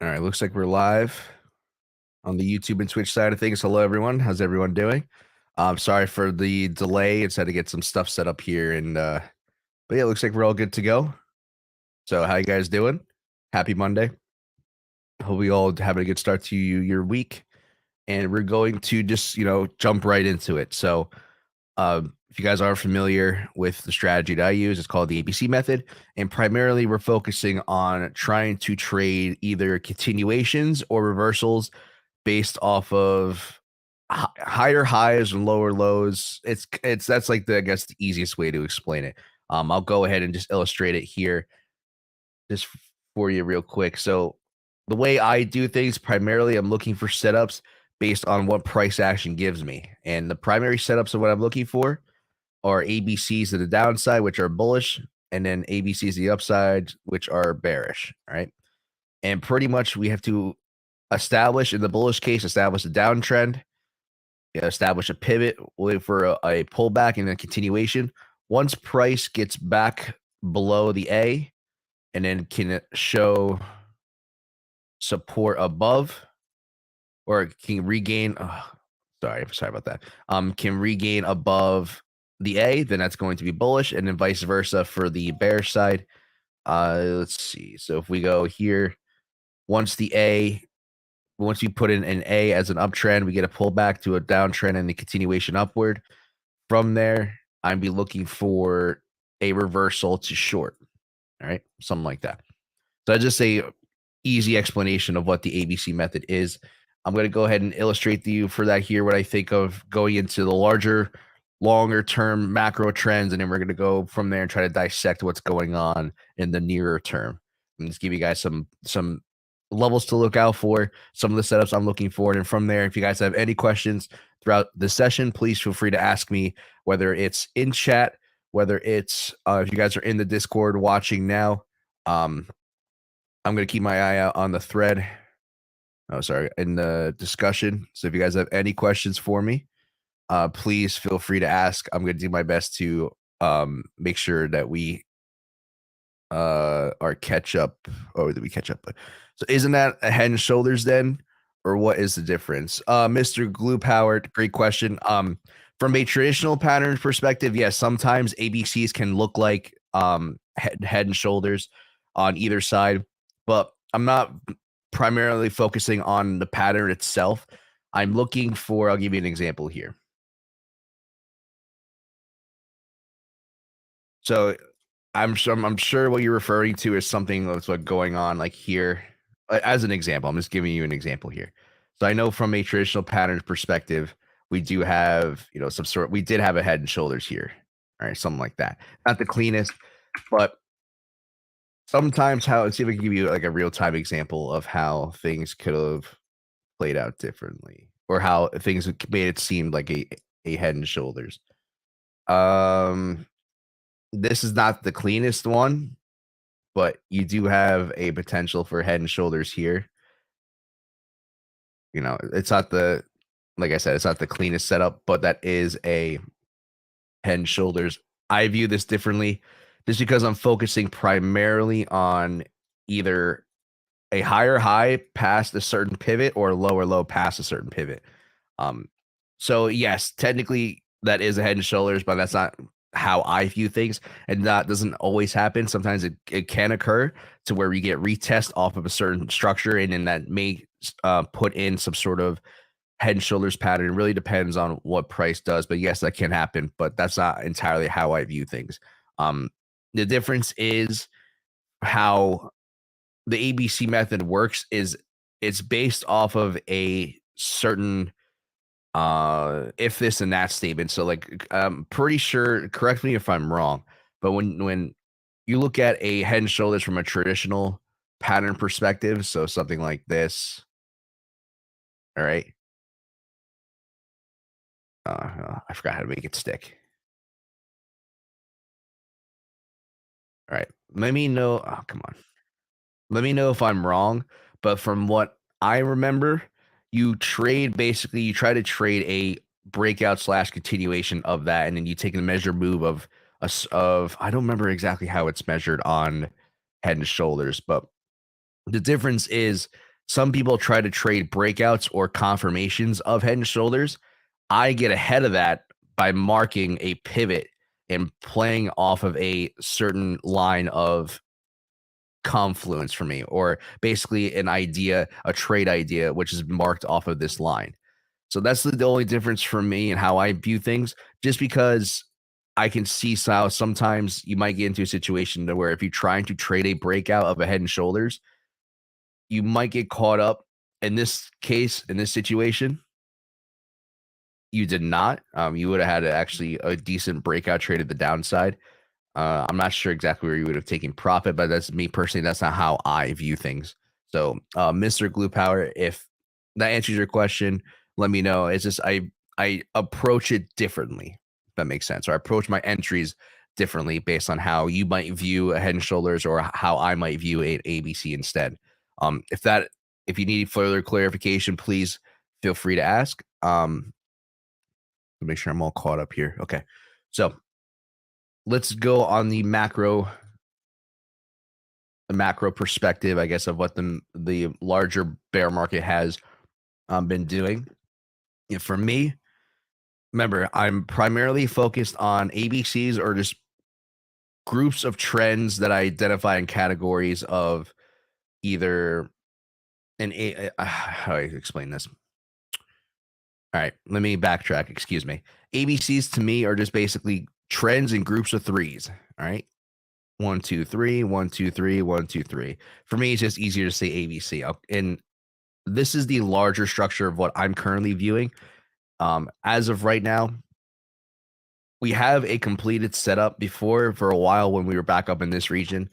All right, looks like we're live on the YouTube and Twitch side of things. Hello, everyone. How's everyone doing? Sorry for the delay. It's had to get some stuff set up here, and but yeah, it looks like we're all good to go. So, how you guys doing? Happy Monday. Hope we all having a good start to your week, and we're going to just jump right into it. So, if you guys are familiar with the strategy that I use, it's called the ABC method. And primarily, we're focusing on trying to trade either continuations or reversals based off of higher highs and lower lows. It's that's like the I guess the easiest way to explain it. I'll go ahead and just illustrate it here just for you real quick. So the way I do things primarily, I'm looking for setups based on what price action gives me. And the primary setups of what I'm looking for are ABCs to the downside, which are bullish, and then ABCs to the upside, which are bearish. All right. And pretty much we have to establish, in the bullish case, establish a downtrend, establish a pivot, wait for a pullback and then continuation. Once price gets back below the A and then can show support above or can regain, sorry about that. Can regain above the A, then that's going to be bullish, and then vice versa for the bearish side. Let's see. So if we go here, once we put in an A as an uptrend, we get a pullback to a downtrend and a continuation upward. From there, I'd be looking for a reversal to short. All right, something like that. So I just a easy explanation of what the ABC method is. I'm going to go ahead and illustrate to you for that here what I think of going into the larger, longer term macro trends, and then we're going to go from there and try to dissect what's going on in the nearer term. And just give you guys some levels to look out for, some of the setups I'm looking for, and from there, if you guys have any questions throughout the session, please feel free to ask me, whether it's in chat, whether it's if you guys are in the Discord watching now. I'm going to keep my eye out on the thread. Oh, sorry, in the discussion. So if you guys have any questions for me, please feel free to ask. I'm going to do my best to make sure that we are catch up. Oh, did we catch up? So isn't that a head and shoulders then? Or what is the difference? Mr. Glue Powered, great question. From a traditional pattern perspective, yes, sometimes ABCs can look like head and shoulders on either side, but I'm not primarily focusing on the pattern itself. I'm looking for, I'll give you an example here. So I'm sure what you're referring to is something that's what going on like here. As an example, I'm just giving you an example here. So I know from a traditional pattern perspective, we do have, some sort, we did have a head and shoulders here. All right, something like that. Not the cleanest, but sometimes let's see if I can give you like a real-time example of how things could have played out differently, or how things made it seem like a head and shoulders. This is not the cleanest one, but you do have a potential for head and shoulders here. It's not like I said, it's not the cleanest setup, but that is a head and shoulders. I view this differently just because I'm focusing primarily on either a higher high past a certain pivot or a lower low past a certain pivot. So yes, technically that is a head and shoulders, but that's not how I view things, and that doesn't always happen. Sometimes it can occur to where we get retest off of a certain structure, and then that may put in some sort of head and shoulders pattern. It really depends on what price does, but yes, that can happen, but that's not entirely how I view things. The difference is how the ABC method works is it's based off of a certain if this and that statement. So like I'm pretty sure, correct me if I'm wrong, but when you look at a head and shoulders from a traditional pattern perspective, so something like this, all right. I forgot how to make it stick. All right. Let me know. Oh, come on. Let me know if I'm wrong, but from what I remember, you try to trade a breakout slash continuation of that, and then you take a measure move of I don't remember exactly how it's measured on head and shoulders, but the difference is some people try to trade breakouts or confirmations of head and shoulders. I get ahead of that by marking a pivot and playing off of a certain line of confluence for me, or basically an idea, a trade idea, which is marked off of this line. So that's the only difference for me and how I view things, just because I can see how sometimes you might get into a situation where if you're trying to trade a breakout of a head and shoulders, you might get caught up. In this case, in this situation, you did not. You would have had actually a decent breakout trade at the downside. I'm not sure exactly where you would have taken profit, but that's me personally. That's not how I view things. So, Mr. Glue Power, if that answers your question, let me know. It's just I approach it differently. If that makes sense. Or I approach my entries differently based on how you might view a head and shoulders, or how I might view an ABC instead. If you need further clarification, please feel free to ask. To make sure I'm all caught up here. Okay, so let's go on the macro perspective, I guess, of what the larger bear market has been doing. For me, remember, I'm primarily focused on ABCs, or just groups of trends that I identify in categories of either how do I explain this? All right, let me backtrack. Excuse me. ABCs to me are just basically trends in groups of threes. All right. 1, 2, 3, 1, 2, 3, 1, 2, 3. For me, it's just easier to say ABC. And this is the larger structure of what I'm currently viewing. As of right now, we have a completed setup. Before, for a while, when we were back up in this region,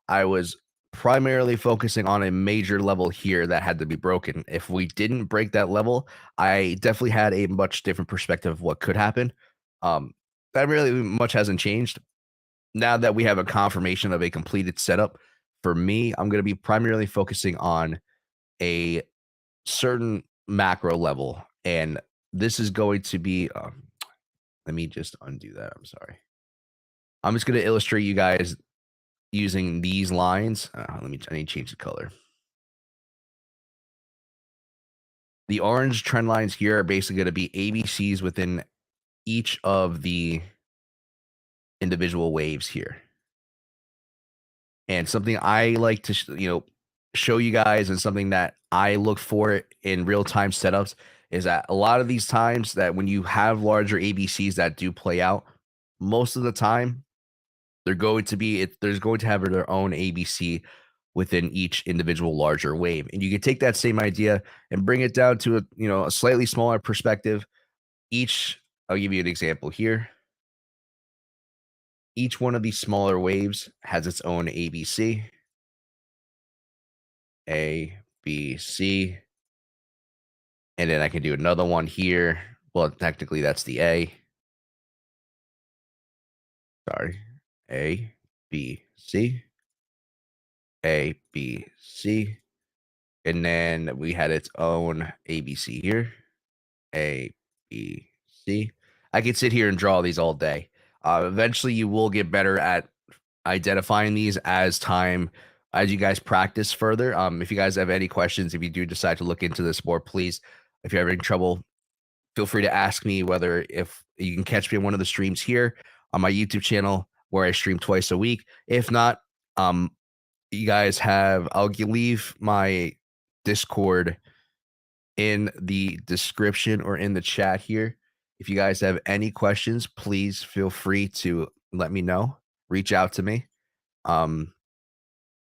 I was primarily focusing on a major level here that had to be broken. If we didn't break that level, I definitely had a much different perspective of what could happen. That really much hasn't changed. Now that we have a confirmation of a completed setup, for me, I'm going to be primarily focusing on a certain macro level. And this is going to be, let me just undo that. I'm sorry. I'm just going to illustrate you guys using these lines. I need to change the color. The orange trend lines here are basically going to be ABCs within each of the individual waves here. And something I like to, show you guys, and something that I look for in real-time setups, is that a lot of these times that when you have larger ABCs that do play out, most of the time there's going to have their own ABC within each individual larger wave. And you can take that same idea and bring it down to a slightly smaller perspective. I'll give you an example here. Each one of these smaller waves has its own ABC. A, B, C. And then I can do another one here. Well, technically that's the A. Sorry. A, B, C. A, B, C. And then we had its own ABC here. A, B, C. I could sit here and draw these all day. Eventually, you will get better at identifying these as you guys practice further. If you guys have any questions, if you do decide to look into this more, please, if you're having trouble, feel free to ask me. Whether if you can catch me in one of the streams here on my YouTube channel, where I stream twice a week. If not, you guys I'll leave my Discord in the description or in the chat here. If you guys have any questions, please feel free to let me know. Reach out to me. Let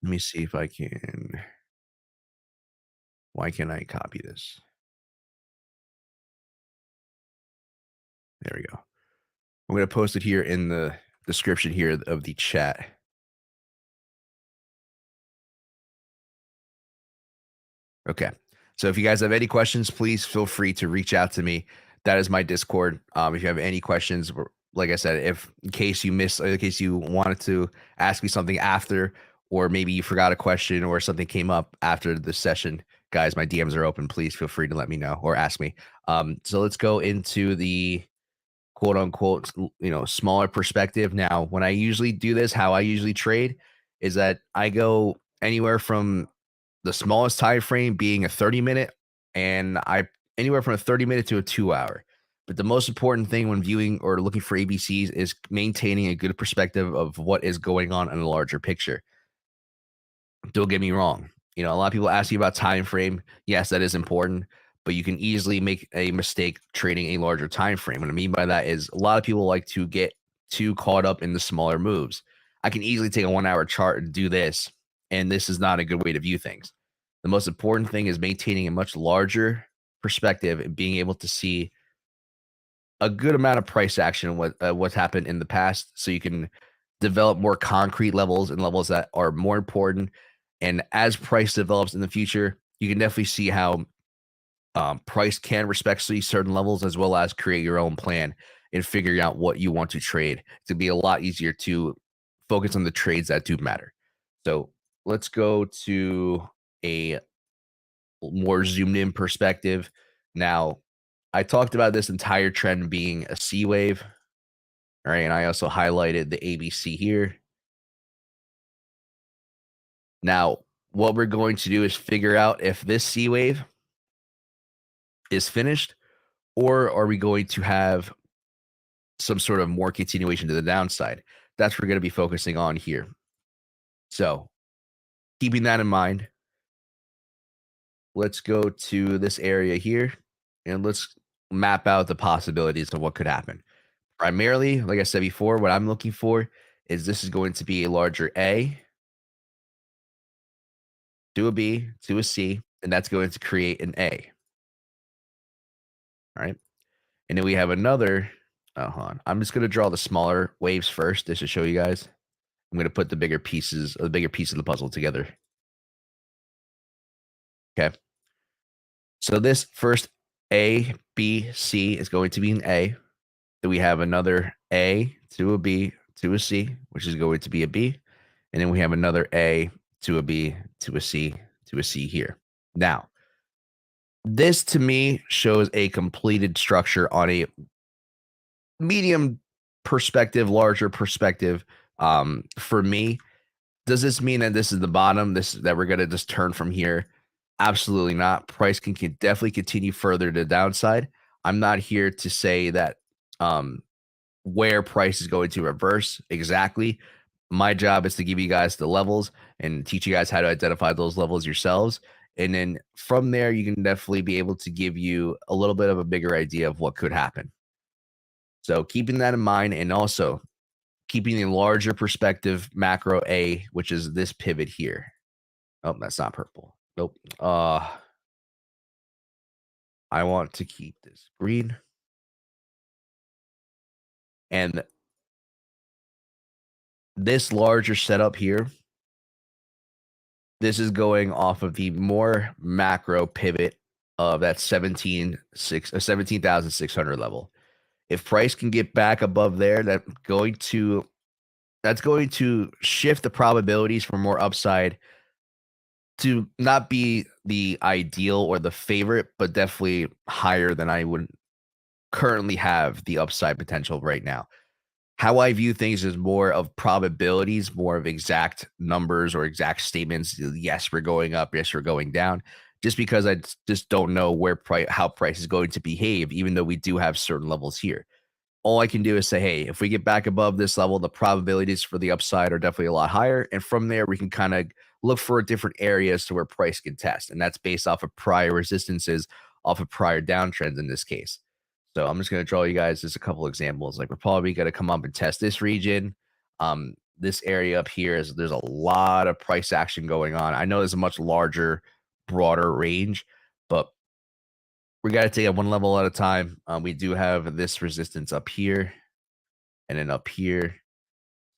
me see if I can. Why can't I copy this? There we go. I'm going to post it here in the description here of the chat. Okay. So if you guys have any questions, please feel free to reach out to me. That is my Discord. If you have any questions, like I said, in case you wanted to ask me something after, or maybe you forgot a question or something came up after the session, guys, my DMs are open. Please feel free to let me know or ask me. So let's go into the quote unquote, smaller perspective. Now, when I usually do this, how I usually trade is that I go anywhere from the smallest time frame being a 30-minute, and I anywhere from a 30-minute to a 2 hour. But the most important thing when viewing or looking for ABCs is maintaining a good perspective of what is going on in a larger picture. Don't get me wrong. You know, a lot of people ask you about time frame. Yes, that is important, but you can easily make a mistake trading a larger time frame. What I mean by that is a lot of people like to get too caught up in the smaller moves. I can easily take a 1 hour chart and do this, and this is not a good way to view things. The most important thing is maintaining a much larger perspective and being able to see a good amount of price action, what's happened in the past, so you can develop more concrete levels and levels that are more important. And as price develops in the future, you can definitely see how price can respect these certain levels, as well as create your own plan and figuring out what you want to trade to be a lot easier to focus on the trades that do matter. So let's go to a more zoomed in perspective. Now, I talked about this entire trend being a C wave. All right. And I also highlighted the ABC here. Now, what we're going to do is figure out if this C wave is finished, or are we going to have some sort of more continuation to the downside. That's what we're going to be focusing on here. So, keeping that in mind, let's go to this area here and let's map out the possibilities of what could happen. Primarily, like I said before, what I'm looking for is this is going to be a larger A to a B to a C, and that's going to create an A. All right. And then we have another. Oh, hold on. I'm just going to draw the smaller waves first just to show you guys. I'm going to put the bigger pieces, the bigger piece of the puzzle together. Okay. So this first A, B, C is going to be an A. Then we have another A to a B to a C, which is going to be a B. And then we have another A to a B to a C to a C here. Now, this to me shows a completed structure on a medium perspective, larger perspective. For me, does this mean that this is the bottom? This that we're gonna just turn from here? Absolutely not. Price can definitely continue further to the downside. I'm not here to say that um, where price is going to reverse exactly. My job is to give you guys the levels and teach you guys how to identify those levels yourselves. And then from there, you can definitely be able to give you a little bit of a bigger idea of what could happen. So keeping that in mind, and also keeping the larger perspective macro A, which is this pivot here. Oh, that's not purple. Nope. I want to keep this green. And this larger setup here, this is going off of the more macro pivot of that 17,600 level. If price can get back above there, that's going to shift the probabilities for more upside to not be the ideal or the favorite, but definitely higher than I would currently have the upside potential right now. How I view things is more of probabilities, more of exact numbers or exact statements. Yes, we're going up. Yes, we're going down. Just because just don't know how price is going to behave, even though we do have certain levels here. All I can do is say, hey, if we get back above this level, the probabilities for the upside are definitely a lot higher. And from there, we can kind of look for different areas to where price can test. And that's based off of prior resistances, off of prior downtrends in this case. So I'm just going to draw you guys just a couple examples. Like we're probably going to come up and test this region. This area up here is there's a lot of price action going on. I know there's a much larger, broader range, but we got to take it one level at a time. We do have this resistance up here and then up here.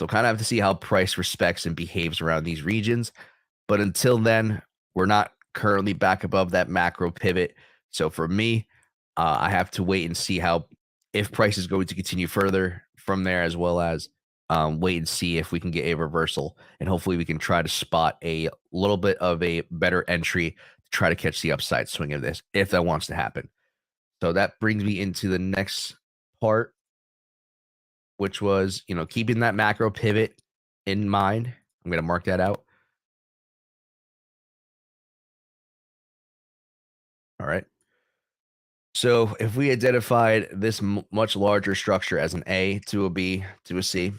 So kind of have to see how price respects and behaves around these regions. But until then, we're not currently back above that macro pivot. So for me, I have to wait and see how if price is going to continue further from there, as well as wait and see if we can get a reversal, and hopefully we can try to spot a little bit of a better entry to try to catch the upside swing of this if that wants to happen. So that brings me into the next part, which was keeping that macro pivot in mind. I'm going to mark that out. So if we identified this much larger structure as an A to a B to a C,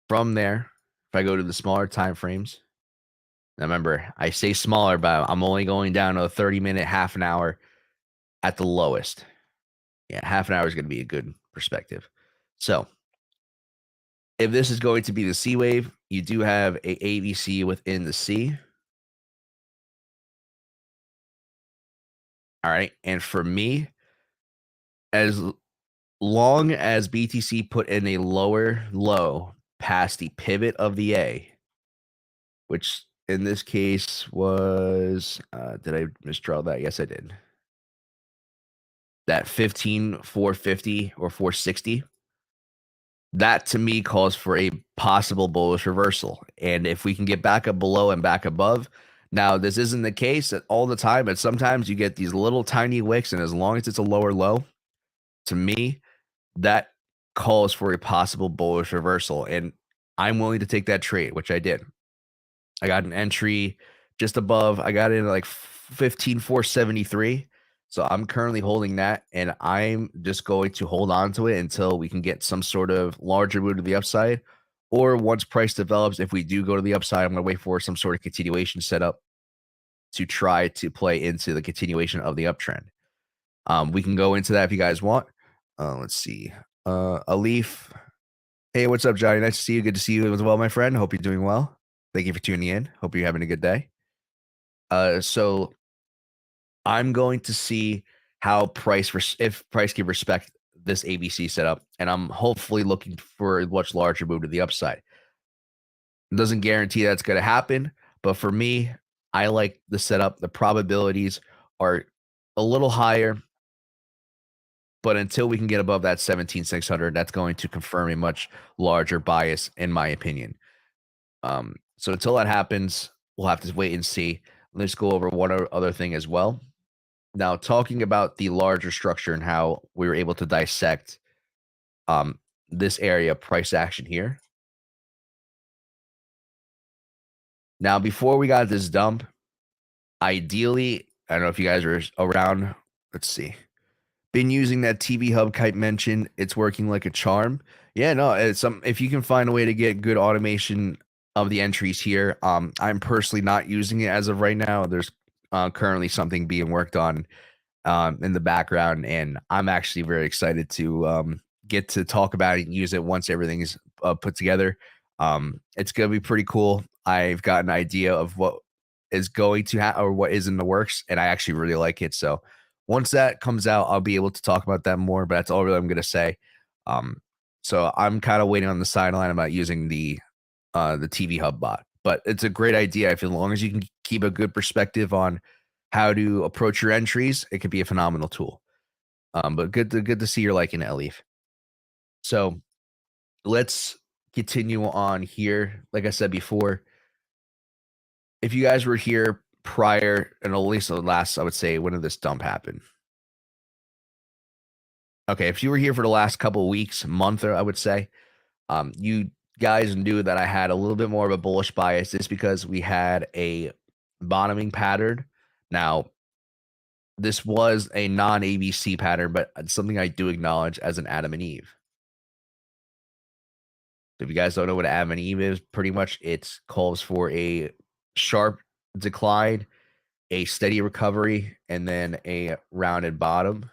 from there, if I go to the smaller time frames, now remember, I say smaller, but I'm only going down to a 30-minute, half an hour at the lowest. Yeah, half an hour is going to be a good perspective. So if this is going to be the C wave, you do have a ABC within the C. All right. And for me, as long as BTC put in a lower low past the pivot of the A, which in this case was, did I misdraw that? Yes, I did. That 15,450 or 460. That to me calls for a possible bullish reversal. And if we can get back up below and back above, now this isn't the case all the time, but sometimes you get these little tiny wicks, and as long as it's a lower low, to me, that calls for a possible bullish reversal. And I'm willing to take that trade, which I did. I got an entry just above. I got in like 15,473. So I'm currently holding that, and I'm just going to hold on to it until we can get some sort of larger move to the upside. Or once price develops, if we do go to the upside, I'm going to wait for some sort of continuation setup to try to play into the continuation of the uptrend. We can go into that if you guys want. Let's see. Alif. Hey, what's up, Johnny? Nice to see you. Good to see you as well, my friend. Hope you're doing well. Thank you for tuning in. Hope you're having a good day. So I'm going to see how if price can respect this ABC setup, and I'm hopefully looking for a much larger move to the upside. It doesn't guarantee that's going to happen, but for me, I like the setup. The probabilities are a little higher, but until we can get above that 17,600, that's going to confirm a much larger bias, in my opinion. So until that happens, we'll have to wait and see. Let's go over one other thing as well. Now, talking about the larger structure and how we were able to dissect this area of price action here. Now, before we got this dump, ideally, I don't know if you guys are around. Let's see. Been using that TV Hub Kite mentioned. It's working like a charm. Yeah, no, it's if you can find a way to get good automation of the entries here. I'm personally not using it as of right now. There's currently something being worked on in the background, and I'm actually very excited to get to talk about it and use it once everything's put together. It's gonna be pretty cool. I've got an idea of what is going to happen or what is in the works, and I actually really like it. So once that comes out, I'll be able to talk about that more. But that's all really I'm gonna say. So I'm kind of waiting on the sideline about using the TV Hub bot, but it's a great idea. If as long as you can keep a good perspective on how to approach your entries, it could be a phenomenal tool. But good to see you're liking it, Elif. So let's continue on here. Like I said before, if you guys were here prior, and at least the last, I would say, when did this dump happen? Okay, if you were here for the last couple of weeks, month, I would say, you guys knew that I had a little bit more of a bullish bias just because we had a bottoming pattern. Now, this was a non-ABC pattern, but it's something I do acknowledge as an Adam and Eve. If you guys don't know what Adam and Eve is, pretty much it calls for a sharp decline, a steady recovery, and then a rounded bottom.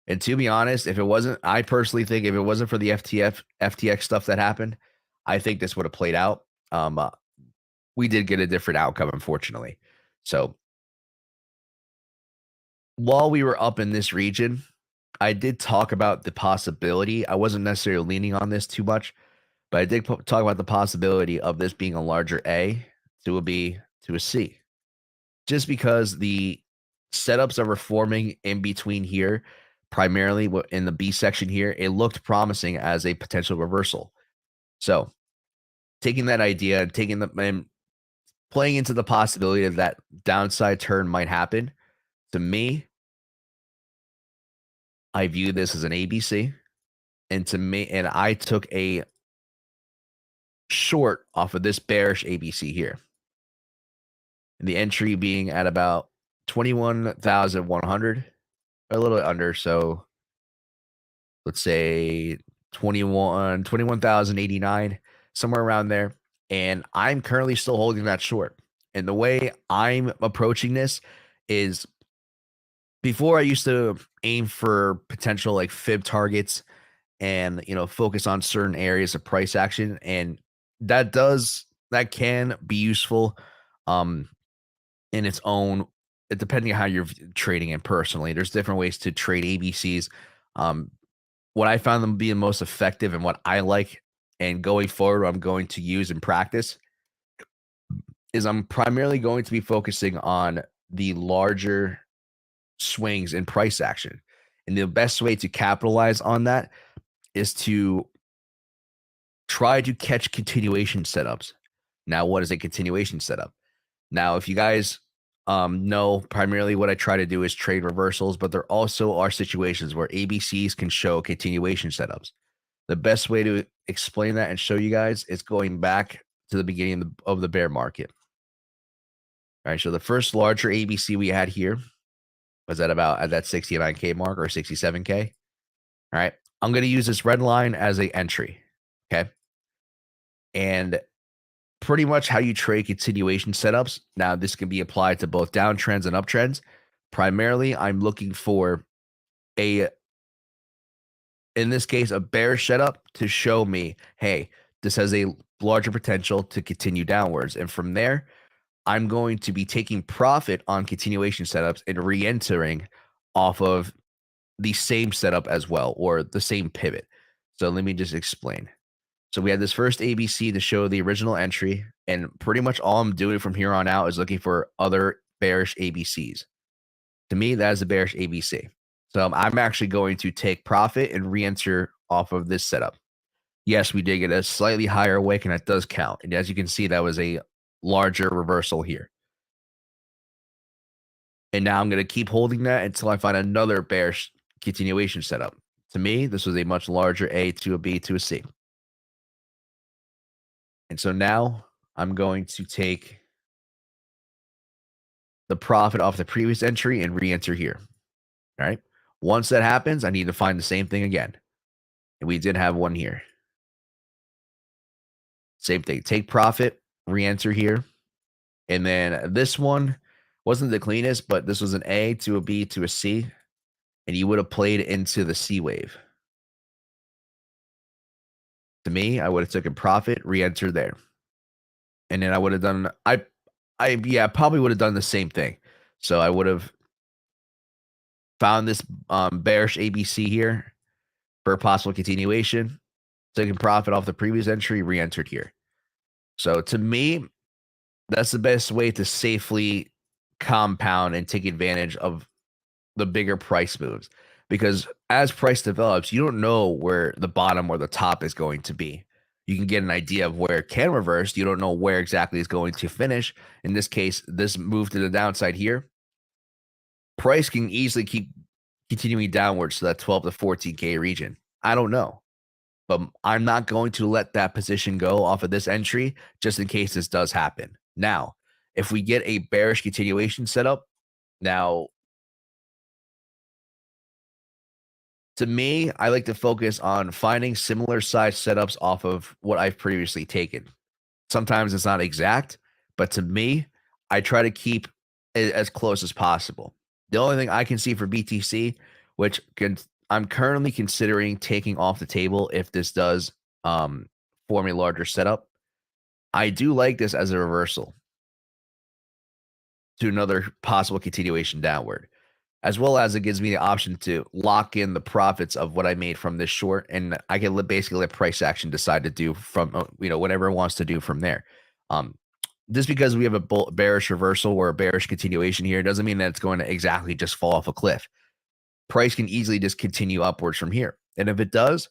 And to be honest, I personally think if it wasn't for the FTX stuff that happened, I think this would have played out. We did get a different outcome, unfortunately. So while we were up in this region, I did talk about the possibility. I wasn't necessarily leaning on this too much, but I did talk about the possibility of this being a larger A to a B to a C. Just because the setups are reforming in between here, primarily in the B section here, it looked promising as a potential reversal. So taking that idea and and playing into the possibility of that downside turn might happen, to me, I view this as an ABC. And I took a short off of this bearish ABC here. And the entry being at about 21,100, a little bit under. So let's say 21,089, somewhere around there. And I'm currently still holding that short. And the way I'm approaching this is, before I used to aim for potential like fib targets and focus on certain areas of price action, and that can be useful um in its own, depending on how you're trading it personally. There's different ways to trade ABCs. um what I found them being most effective and what I like, and going forward I'm going to use in practice, is I'm primarily going to be focusing on the larger swings in price action. And the best way to capitalize on that is to try to catch continuation setups. Now, what is a continuation setup? Now, if you guys know, primarily what I try to do is trade reversals, but there also are situations where ABCs can show continuation setups. The best way to explain that and show you guys is going back to the beginning of the bear market. All right, so the first larger ABC we had here was at that 69K mark, or 67K. All right, I'm going to use this red line as a entry. Okay. And pretty much how you trade continuation setups. Now, this can be applied to both downtrends and uptrends. Primarily, I'm looking for in this case, a bearish setup to show me, hey, this has a larger potential to continue downwards. And from there, I'm going to be taking profit on continuation setups and re-entering off of the same setup as well, or the same pivot. So let me just explain. So we had this first ABC to show the original entry, and pretty much all I'm doing from here on out is looking for other bearish ABCs. To me, that is a bearish ABC. So I'm actually going to take profit and re-enter off of this setup. Yes, we did get a slightly higher wick, and that does count. And as you can see, that was a larger reversal here. And now I'm going to keep holding that until I find another bearish continuation setup. To me, this was a much larger A to a B to a C. And so now I'm going to take the profit off the previous entry and re-enter here. All right. Once that happens, I need to find the same thing again. And we did have one here. Same thing. Take profit, re-enter here. And then this one wasn't the cleanest, but this was an A to a B to a C. And you would have played into the C wave. To me, I would have taken profit, re-enter there. And then I would have done, probably would have done the same thing. So I would have found this bearish ABC here for a possible continuation, taking profit off the previous entry, re-entered here. So to me, that's the best way to safely compound and take advantage of the bigger price moves. Because as price develops, you don't know where the bottom or the top is going to be. You can get an idea of where it can reverse. You don't know where exactly it's going to finish. In this case, this move to the downside here, price can easily keep continuing downwards to that 12 to 14K region. I don't know, but I'm not going to let that position go off of this entry just in case this does happen. Now, if we get a bearish continuation setup, now, to me, I like to focus on finding similar size setups off of what I've previously taken. Sometimes it's not exact, but to me, I try to keep it as close as possible. The only thing I can see for BTC, I'm currently considering taking off the table if this does form a larger setup. I do like this as a reversal to another possible continuation downward, as well as it gives me the option to lock in the profits of what I made from this short, and I can basically let price action decide to do from whatever it wants to do from there. Just because we have a bearish reversal or a bearish continuation here doesn't mean that it's going to exactly just fall off a cliff. Price can easily just continue upwards from here, and if it does,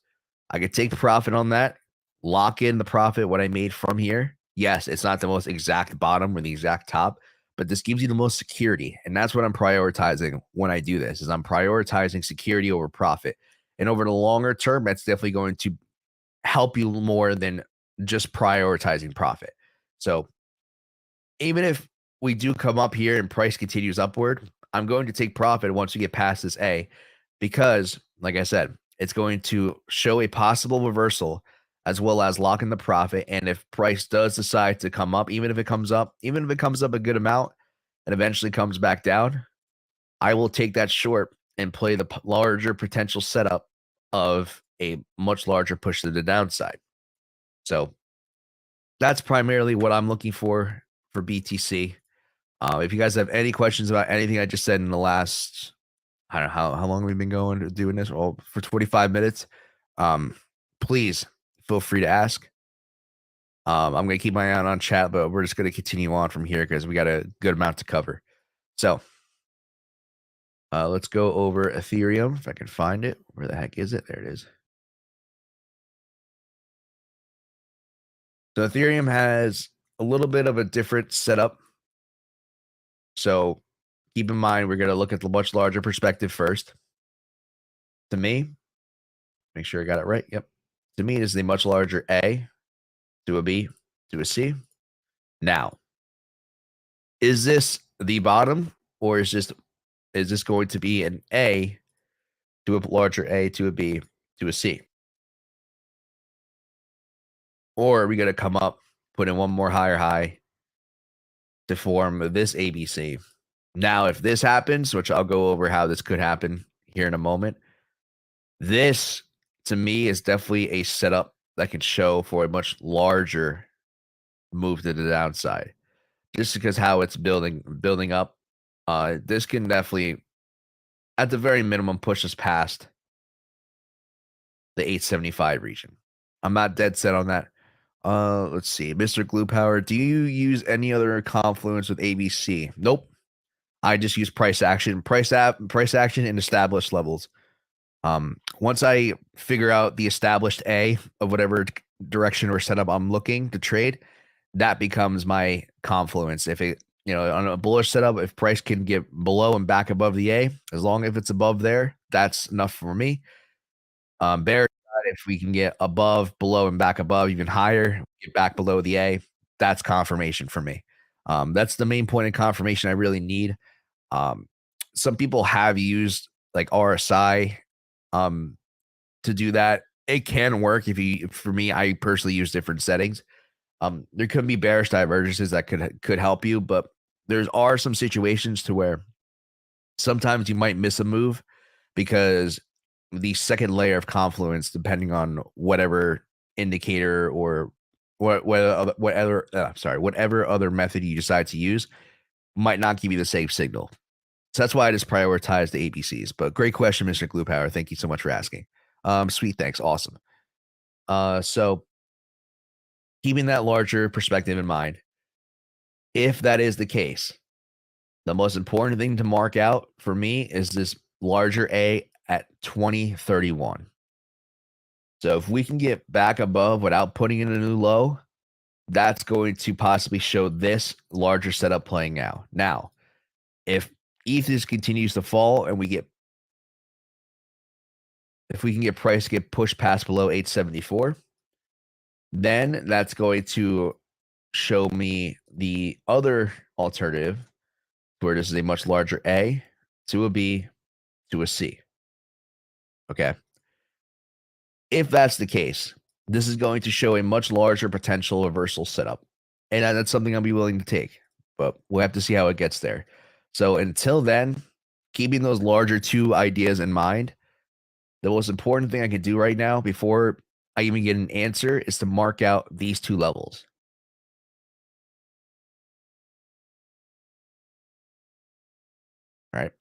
I could take profit on that, lock in the profit what I made from here. Yes, it's not the most exact bottom or the exact top, but this gives you the most security. And that's what I'm prioritizing when I do this, is I'm prioritizing security over profit. And over the longer term, that's definitely going to help you more than just prioritizing profit. So even if we do come up here and price continues upward, I'm going to take profit once we get past this A because, like I said, it's going to show a possible reversal as well as lock in the profit. And if price does decide to come up, even if it comes up, even if it comes up a good amount and eventually comes back down, I will take that short and play the larger potential setup of a much larger push to the downside. So that's primarily what I'm looking for BTC. If you guys have any questions about anything I just said in the last, I don't know how long we've been going doing this, well, for 25 minutes, um, please feel free to ask. I'm going to keep my eye on chat, but we're just going to continue on from here because we got a good amount to cover. So let's go over Ethereum if I can find it. Where the heck is it? There it is. So Ethereum has a little bit of a different setup. So keep in mind, we're going to look at the much larger perspective first. To me, make sure I got it right. Yep. To me, this is a much larger A to a B to a C. Now, is this the bottom or is this going to be an A to a larger A to a B to a C? Or are we going to come up, put in one more higher high to form this ABC? Now, if this happens, which I'll go over how this could happen here in a moment, this to me is definitely a setup that can show for a much larger move to the downside. Just because how it's building up, this can definitely, at the very minimum, push us past the 875 region. I'm not dead set on that. Let's see, Mr. Glue Power. Do you use any other confluence with ABC? Nope. I just use price action, price action, and established levels. Once I figure out the established A of whatever direction or setup I'm looking to trade, that becomes my confluence. If it, on a bullish setup, if price can get below and back above the A, as long as it's above there, that's enough for me. Bearish side, if we can get above, below, and back above, even higher, get back below the A, that's confirmation for me. That's the main point of confirmation I really need. Some people have used like RSI to do that. It can work for me, I personally use different settings. There could be bearish divergences that could help you, but there are some situations to where sometimes you might miss a move because the second layer of confluence, depending on whatever indicator or whatever other method you decide to use, might not give you the same signal. So that's why I just prioritize the ABCs. But great question, Mr. Glue Power. Thank you so much for asking. Sweet, thanks. Awesome. So keeping that larger perspective in mind, if that is the case, the most important thing to mark out for me is this larger A at 2031. So if we can get back above without putting in a new low, that's going to possibly show this larger setup playing out. Now, if ETH continues to fall and if we can get price to get pushed past below 874, then that's going to show me the other alternative where this is a much larger A to a B to a C. Okay. If that's the case, this is going to show a much larger potential reversal setup. And that's something I'll be willing to take, but we'll have to see how it gets there. So until then, keeping those larger two ideas in mind, the most important thing I can do right now before I even get an answer is to mark out these two levels. All right.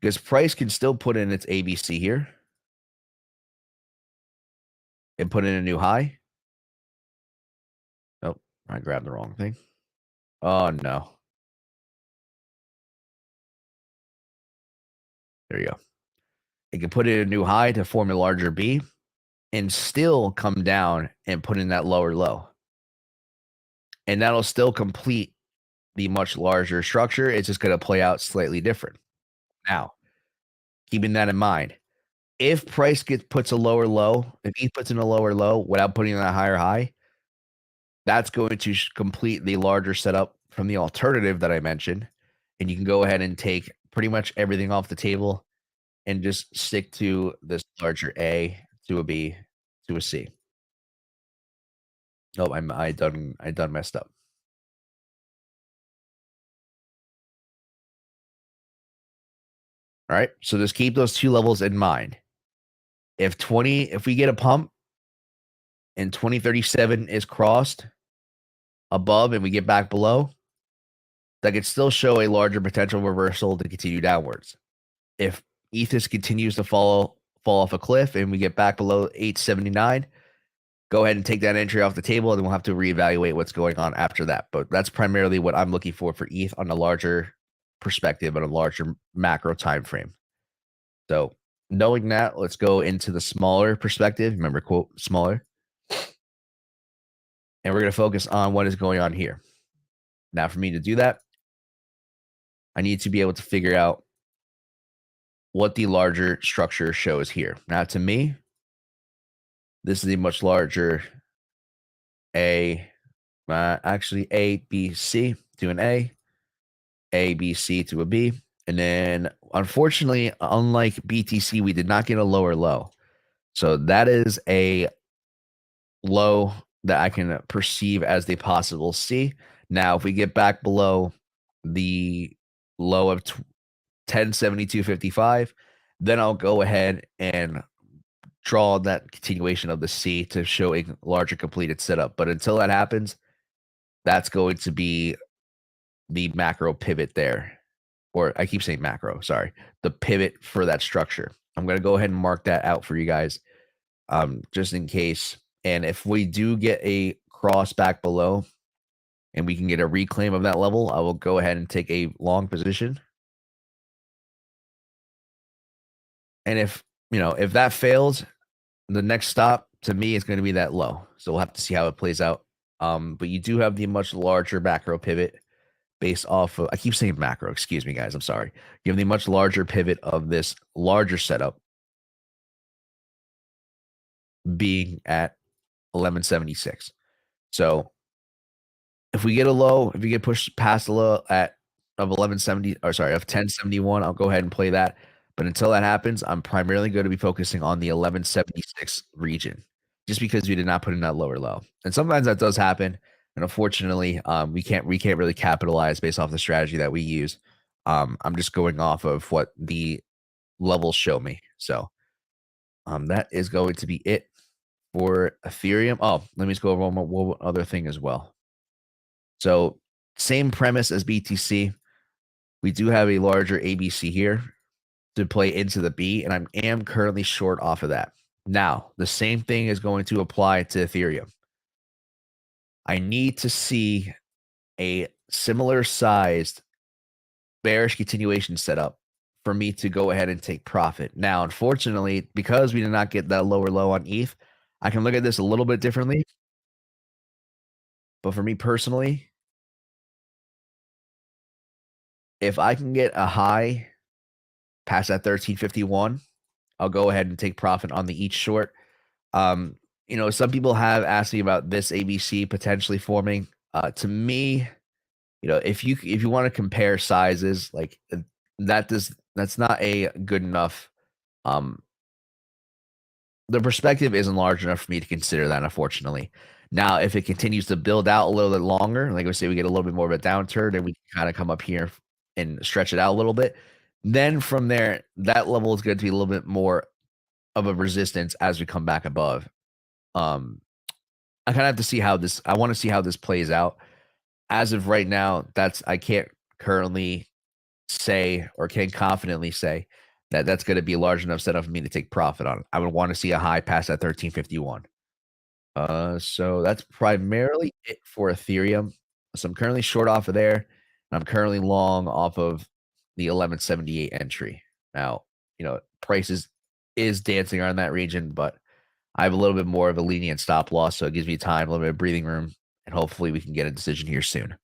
Because price can still put in its ABC here and put in a new high. Oh, I grabbed the wrong thing. Oh, no. There you go. It can put in a new high to form a larger B and still come down and put in that lower low. And that'll still complete the much larger structure. It's just going to play out slightly different. Now, keeping that in mind, if price puts a lower low, if he puts in a lower low without putting in a higher high, that's going to complete the larger setup from the alternative that I mentioned, and you can go ahead and take pretty much everything off the table and just stick to this larger A to a B to a C. Oh, I done messed up. All right. So just keep those two levels in mind. If we get a pump and 2037 is crossed above and we get back below, that could still show a larger potential reversal to continue downwards. If Ethos continues to fall off a cliff and we get back below 879, go ahead and take that entry off the table, and then we'll have to reevaluate what's going on after that. But that's primarily what I'm looking for ETH on a larger perspective and a larger macro time frame. So knowing that, let's go into the smaller perspective. Remember, quote, smaller. And we're going to focus on what is going on here. Now, for me to do that, I need to be able to figure out what the larger structure shows here. Now, to me, this is a much larger actually A, B, C to an A, B, C to a B. And then, unfortunately, unlike BTC, we did not get a lower low. So that is a low that I can perceive as the possible C. Now, if we get back below the low of 1072.55, then I'll go ahead and draw that continuation of the C to show a larger completed setup. But until that happens, that's going to be the macro pivot there. Or I keep saying macro, sorry, the pivot for that structure. I'm going to go ahead and mark that out for you guys, just in case. And if we do get a cross back below and we can get a reclaim of that level, I will go ahead and take a long position. And if that fails, the next stop to me is going to be that low. So we'll have to see how it plays out. But you do have the much larger macro pivot based off of, I keep saying macro, excuse me, guys. I'm sorry. You have the much larger pivot of this larger setup being at 1176. So if we get a low, if we get pushed past the low of 1170, or sorry, of 1071, I'll go ahead and play that. But until that happens, I'm primarily going to be focusing on the 1176 region, just because we did not put in that lower low. And sometimes that does happen. And unfortunately, we can't really capitalize based off the strategy that we use. I'm just going off of what the levels show me. So that is going to be it for Ethereum. Oh, let me just go over one other thing as well. So same premise as BTC. We do have a larger ABC here to play into the B, and I am currently short off of that. Now, the same thing is going to apply to Ethereum. I need to see a similar sized bearish continuation setup for me to go ahead and take profit. Now, unfortunately, because we did not get that lower low on ETH, I can look at this a little bit differently. But for me personally, if I can get a high past that 1351, I'll go ahead and take profit on the each short. Some people have asked me about this ABC potentially forming. To me, if you want to compare sizes, like that's not a good enough. The perspective isn't large enough for me to consider that, unfortunately. Now, if it continues to build out a little bit longer, like we say, we get a little bit more of a downturn, and we kind of come up here and stretch it out a little bit. Then from there, that level is going to be a little bit more of a resistance as we come back above. I kind of have to see how this. I want to see how this plays out. As of right now, I can't currently say or can confidently say that that's going to be a large enough setup for me to take profit on. I would want to see a high past that 1351. So that's primarily it for Ethereum. So I'm currently short off of there, and I'm currently long off of the 1178 entry. Now, prices is dancing around that region, but I have a little bit more of a lenient stop loss, so it gives me time, a little bit of breathing room, and hopefully we can get a decision here soon.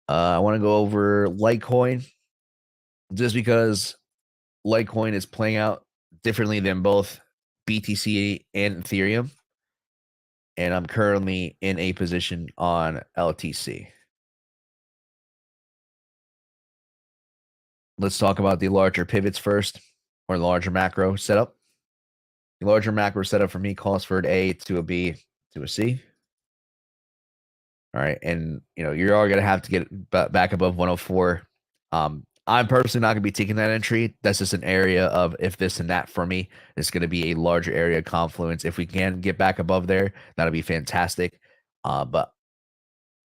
I want to go over Litecoin, just because Litecoin is playing out differently than both BTC and Ethereum. And I'm currently in a position on LTC. Let's talk about the larger pivots first, or larger macro setup. The larger macro setup for me calls for an A to a B to a C. All right, and you're all gonna have to get back above 104. I'm personally not gonna be taking that entry. That's just an area of if this and that for me. It's gonna be a larger area of confluence. If we can get back above there, that'll be fantastic. But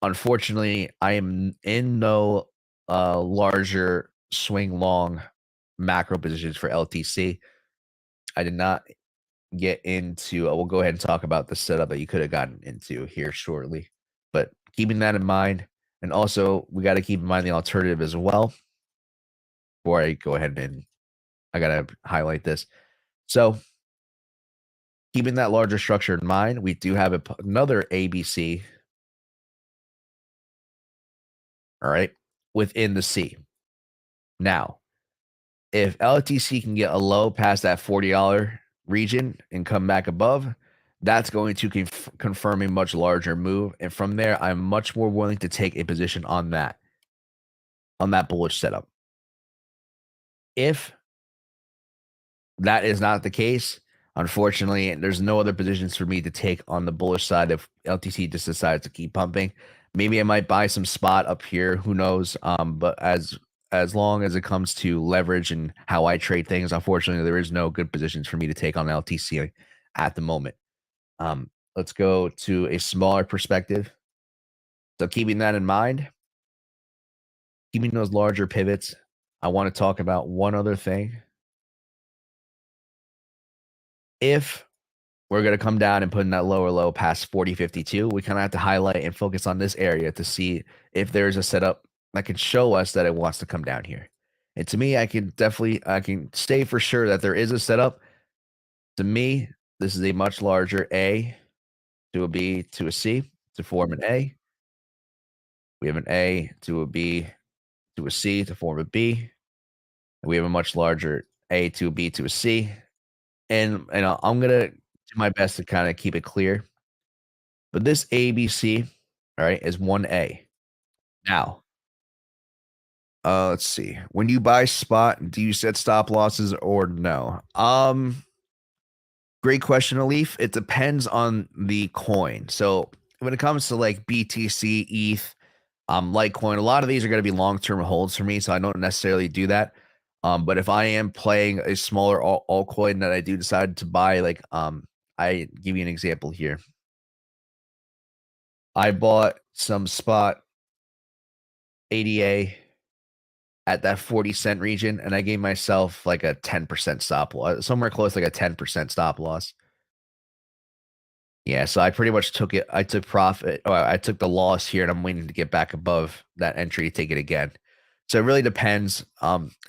unfortunately, I am in no larger swing long macro positions for LTC. I did not get into. We'll go ahead and talk about the setup that you could have gotten into here shortly. But keeping that in mind, and also we got to keep in mind the alternative as well. Before I go ahead and I got to highlight this. So keeping that larger structure in mind, we do have another ABC. All right, within the C. Now, if LTC can get a low past that $40 region and come back above, that's going to confirm a much larger move. And from there, I'm much more willing to take a position on that bullish setup. If that is not the case, unfortunately, there's no other positions for me to take on the bullish side if LTC just decides to keep pumping. Maybe I might buy some spot up here. Who knows? But as long as it comes to leverage and how I trade things, unfortunately, there is no good positions for me to take on LTC at the moment. Let's go to a smaller perspective. So keeping that in mind, keeping those larger pivots, I want to talk about one other thing. If we're going to come down and put in that lower low past 40.52, we kind of have to highlight and focus on this area to see if there's a setup that can show us that it wants to come down here. And to me, I can say for sure that there is a setup. To me, this is a much larger A to a B to a C to form an A. We have an A to a B to a C to form a B. And we have a much larger A to a B to a C. And I'm gonna do my best to kind of keep it clear. But this ABC, all right, is 1A. Now, let's see. When you buy spot, do you set stop losses or no? Great question, Alif. It depends on the coin. So when it comes to like BTC, ETH, Litecoin, a lot of these are going to be long-term holds for me, so I don't necessarily do that. But if I am playing a smaller altcoin that I do decide to buy, like I give you an example here. I bought some spot ADA at that 40-cent region, and I gave myself like a 10% stop loss, somewhere close like a 10% stop loss. Yeah, so I pretty much took it. I took profit, or I took the loss here, and I'm waiting to get back above that entry to take it again. So it really depends.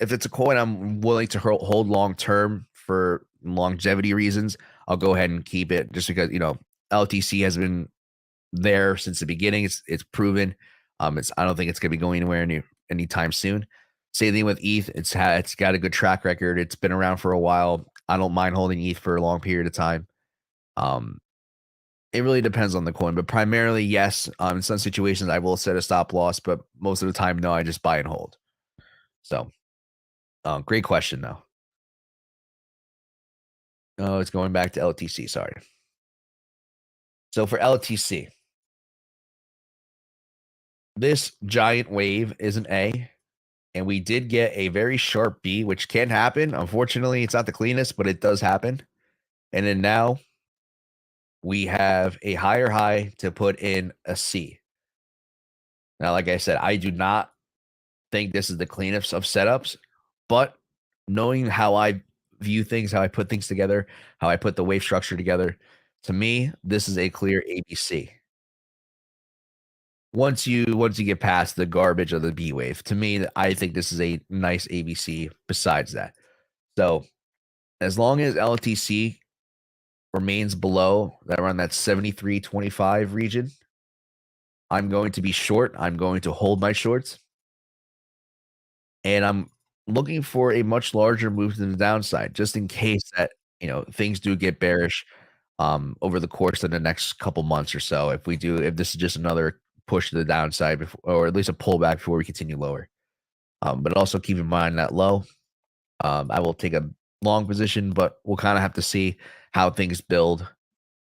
If it's a coin I'm willing to hold long term for longevity reasons, I'll go ahead and keep it just because LTC has been there since the beginning. It's proven. I don't think it's gonna be going anywhere anytime soon. Same thing with ETH. It's got a good track record. It's been around for a while. I don't mind holding ETH for a long period of time. It really depends on the coin, but primarily, yes. In some situations, I will set a stop loss, but most of the time, no, I just buy and hold. So, great question, though. Oh, it's going back to LTC. Sorry. So for LTC, this giant wave is an A, and we did get a very sharp B, which can happen. Unfortunately, it's not the cleanest, but it does happen. And then now we have a higher high to put in a C. Now, like I said, I do not think this is the cleanest of setups, but knowing how I view things, how I put things together, how I put the wave structure together, to me, this is a clear ABC. Once you get past the garbage of the B wave, to me, I think this is a nice ABC besides that. So as long as LTC remains below that around that 73.25 region, I'm going to be short. I'm going to hold my shorts. And I'm looking for a much larger move to the downside, just in case that, things do get bearish over the course of the next couple months or so. If this is just another push to the downside before, or at least a pullback before we continue lower. But also keep in mind that low. I will take a long position, but we'll kind of have to see how things build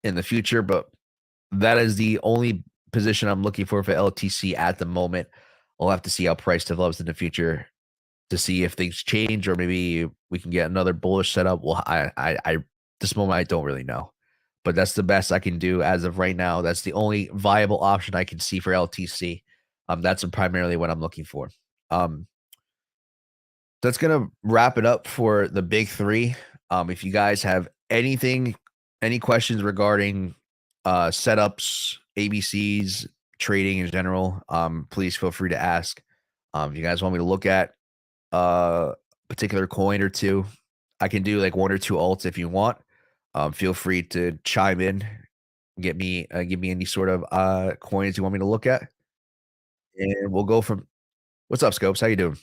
in the future. But that is the only position I'm looking for LTC at the moment. We'll have to see how price develops in the future to see if things change or maybe we can get another bullish setup. Well, this moment I don't really know, but that's the best I can do as of right now. That's the only viable option I can see for LTC. That's primarily what I'm looking for. Um, that's gonna wrap it up for the big three. If you guys have any questions regarding setups, ABCs, trading in general, please feel free to ask. If you guys want me to look at particular coin or two, I can do like one or two alts if you want. Feel free to chime in, give me any sort of coins you want me to look at, and we'll go from. What's up, Scopes? How you doing?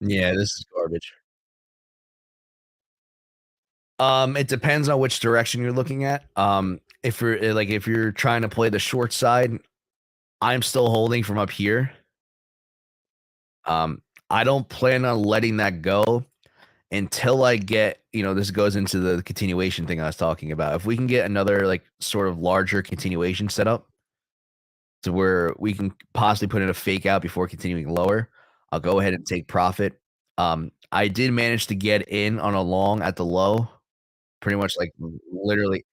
Yeah, this is garbage. It depends on which direction you're looking at. If you're if you're trying to play the short side, I'm still holding from up here. Um, I don't plan on letting that go until I get, this goes into the continuation thing I was talking about. If we can get another like sort of larger continuation setup to where we can possibly put in a fake out before continuing lower, I'll go ahead and take profit. I did manage to get in on a long at the low, pretty much like literally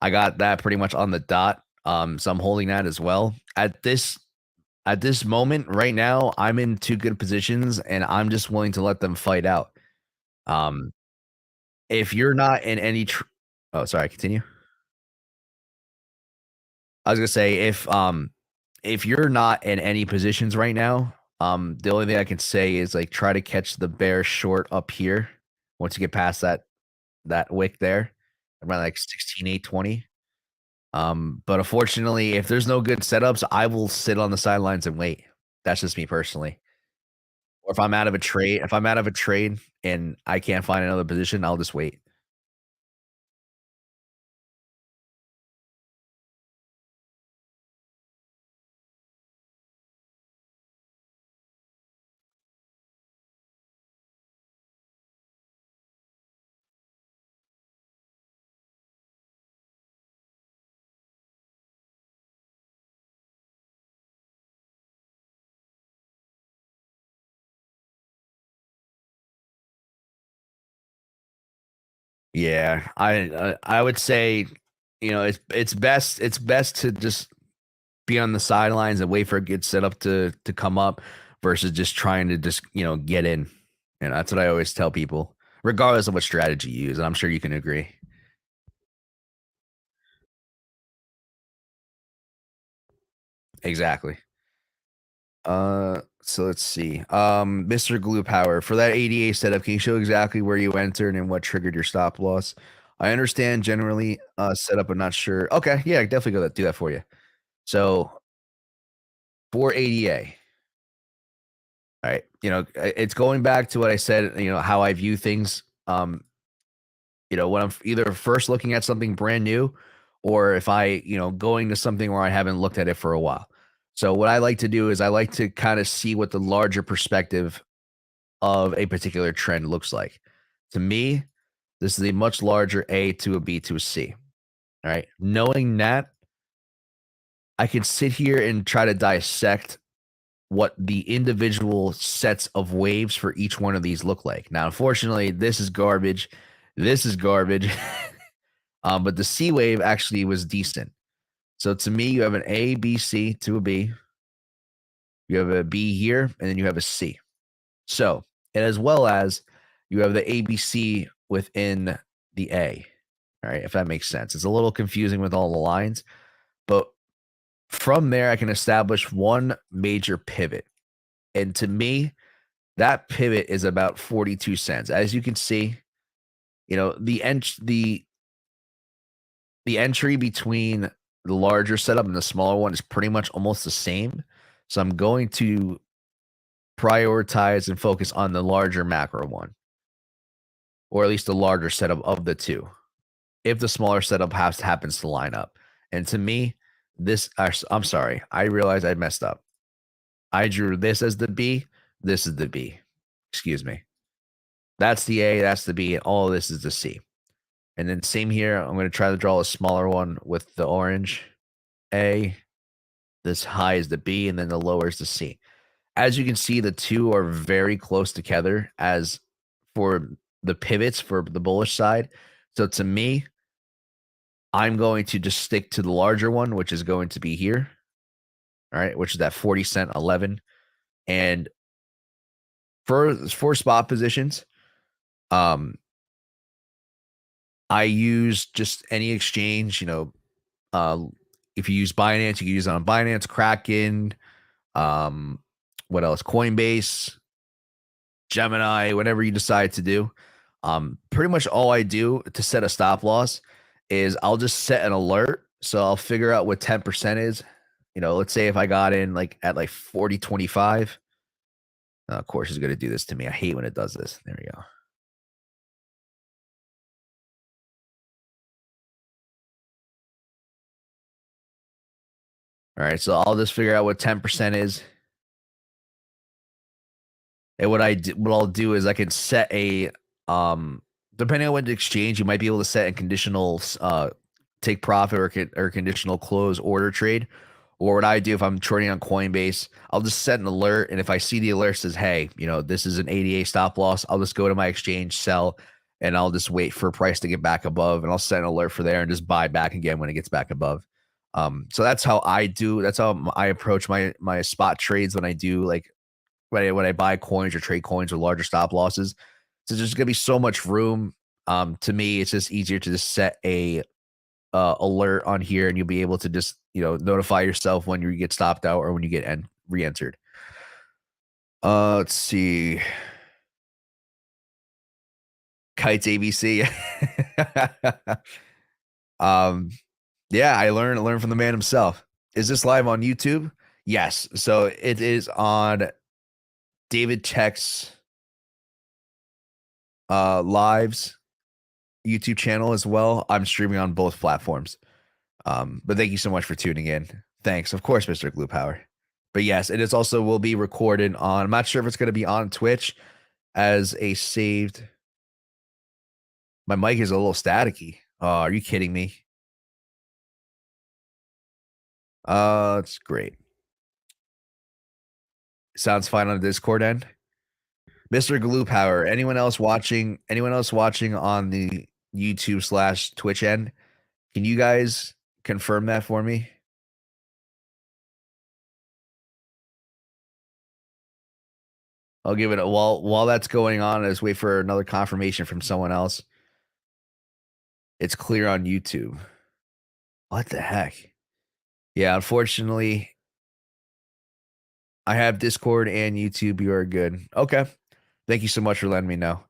I got that pretty much on the dot. So I'm holding that as well. At this moment right now, I'm in two good positions and I'm just willing to let them fight out. Um, if you're not in any oh, sorry, continue. I was gonna say if you're not in any positions right now, the only thing I can say is like try to catch the bear short up here once you get past that wick there, around like 16,820. But unfortunately, if there's no good setups, I will sit on the sidelines and wait. That's just me personally. Or if I'm out of a trade and I can't find another position, I'll just wait. Yeah, I would say, it's best to just be on the sidelines and wait for a good setup to come up versus just trying to just get in. And that's what I always tell people, regardless of what strategy you use. And I'm sure you can agree. Exactly. So let's see. Mr. Glue Power, for that ADA setup, can you show exactly where you entered and what triggered your stop loss? I understand generally setup, but not sure. Okay, yeah, I can definitely do that for you. So for ADA, all right, it's going back to what I said, how I view things. When I'm either first looking at something brand new or if going to something where I haven't looked at it for a while. So what I like to do is I like to kind of see what the larger perspective of a particular trend looks like. To me, this is a much larger A to a B to a C. All right. Knowing that, I can sit here and try to dissect what the individual sets of waves for each one of these look like. Now, unfortunately, this is garbage. This is garbage. But the C wave actually was decent. So to me, you have an A, B, C to a B. You have a B here, and then you have a C. So, and as well as you have the ABC within the A. All right, if that makes sense. It's a little confusing with all the lines, but from there, I can establish one major pivot. And to me, that pivot is about 42 cents. As you can see, the entry between the larger setup and the smaller one is pretty much almost the same. So I'm going to prioritize and focus on the larger macro one, or at least the larger setup of the two, if the smaller setup happens to line up. And to me, I'm sorry, I realized I messed up. I drew this as the B. This is the B. Excuse me. That's the A. That's the B. And all of this is the C. And then same here. I'm going to try to draw a smaller one with the orange A. This high is the B, and then the lower is the C. As you can see, the two are very close together as for the pivots for the bullish side. So to me, I'm going to just stick to the larger one, which is going to be here. All right, which is that 40 cent 11. And for spot positions, I use just any exchange, if you use Binance, you can use it on Binance, Kraken, what else? Coinbase, Gemini, whatever you decide to do. Pretty much all I do to set a stop loss is I'll just set an alert. So I'll figure out what 10% is. Let's say if I got in like at like 40.25. Of course, it's going to do this to me. I hate when it does this. There we go. All right, so I'll just figure out what 10% is. And what I'll do is I can set a depending on what exchange, you might be able to set a conditional take profit or conditional close order trade. Or what I do if I'm trading on Coinbase, I'll just set an alert, and if I see the alert says, "Hey, this is an 88 stop loss," I'll just go to my exchange, sell, and I'll just wait for price to get back above, and I'll set an alert for there and just buy back again when it gets back above. So that's how I do. That's how I approach my spot trades when I do like when I buy coins or trade coins with larger stop losses. So there's going to be so much room. To me, it's just easier to just set a alert on here, and you'll be able to just notify yourself when you get stopped out or when you get re-entered. Let's see. Kites ABC. Yeah, I learned from the man himself. Is this live on YouTube? Yes. So it is on David Tech's lives YouTube channel as well. I'm streaming on both platforms. But thank you so much for tuning in. Thanks, of course, Mr. Glue Power. But yes, it is also will be recorded on. I'm not sure if it's going to be on Twitch as a saved. My mic is a little staticky. Oh, are you kidding me? It's great. Sounds fine on the Discord end. Mr. Glue Power. Anyone else watching on the YouTube/Twitch end? Can you guys confirm that for me? I'll give it a while that's going on. Let's wait for another confirmation from someone else. It's clear on YouTube. What the heck? Yeah, unfortunately, I have Discord and YouTube. You are good. Okay. Thank you so much for letting me know.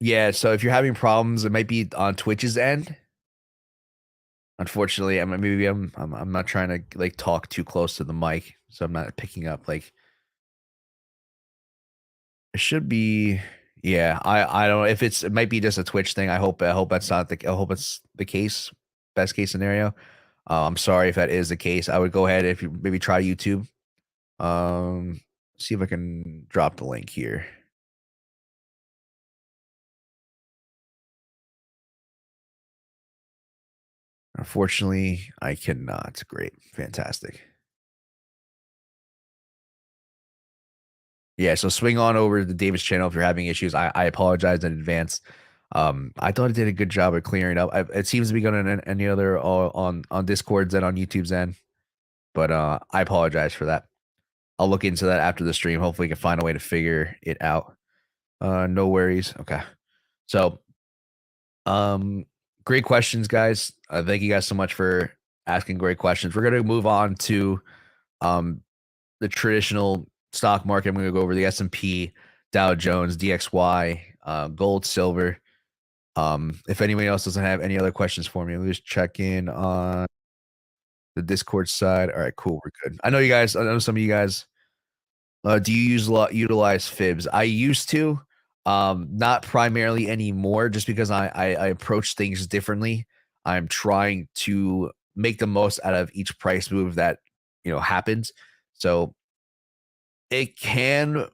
Yeah, so if you're having problems, it might be on Twitch's end. Unfortunately, I'm not trying to like talk too close to the mic, so I'm not picking up like it should be. Yeah, I don't know if it might be just a Twitch thing. I hope that's not I hope it's the case. Best case scenario. I'm sorry if that is the case. I would go ahead if you maybe try YouTube. See if I can drop the link here. Unfortunately, I cannot. Great. Fantastic. Yeah, so swing on over to David's channel if you're having issues. I apologize in advance. I thought I did a good job of clearing up. It seems to be going on any other on Discord's and on YouTube's end, but I apologize for that. I'll look into that after the stream. Hopefully, we can find a way to figure it out. No worries. Okay. So, great questions, guys. Thank you guys so much for asking great questions. We're gonna move on to the traditional stock market. I'm going to go over the S&P, Dow Jones, DXY, gold, silver. If anyone else doesn't have any other questions for me, let me just check in on the Discord side. All right, cool. We're good. I know some of you guys, do you utilize fibs? I used to, not primarily anymore, just because I approach things differently. I'm trying to make the most out of each price move that happens. So it can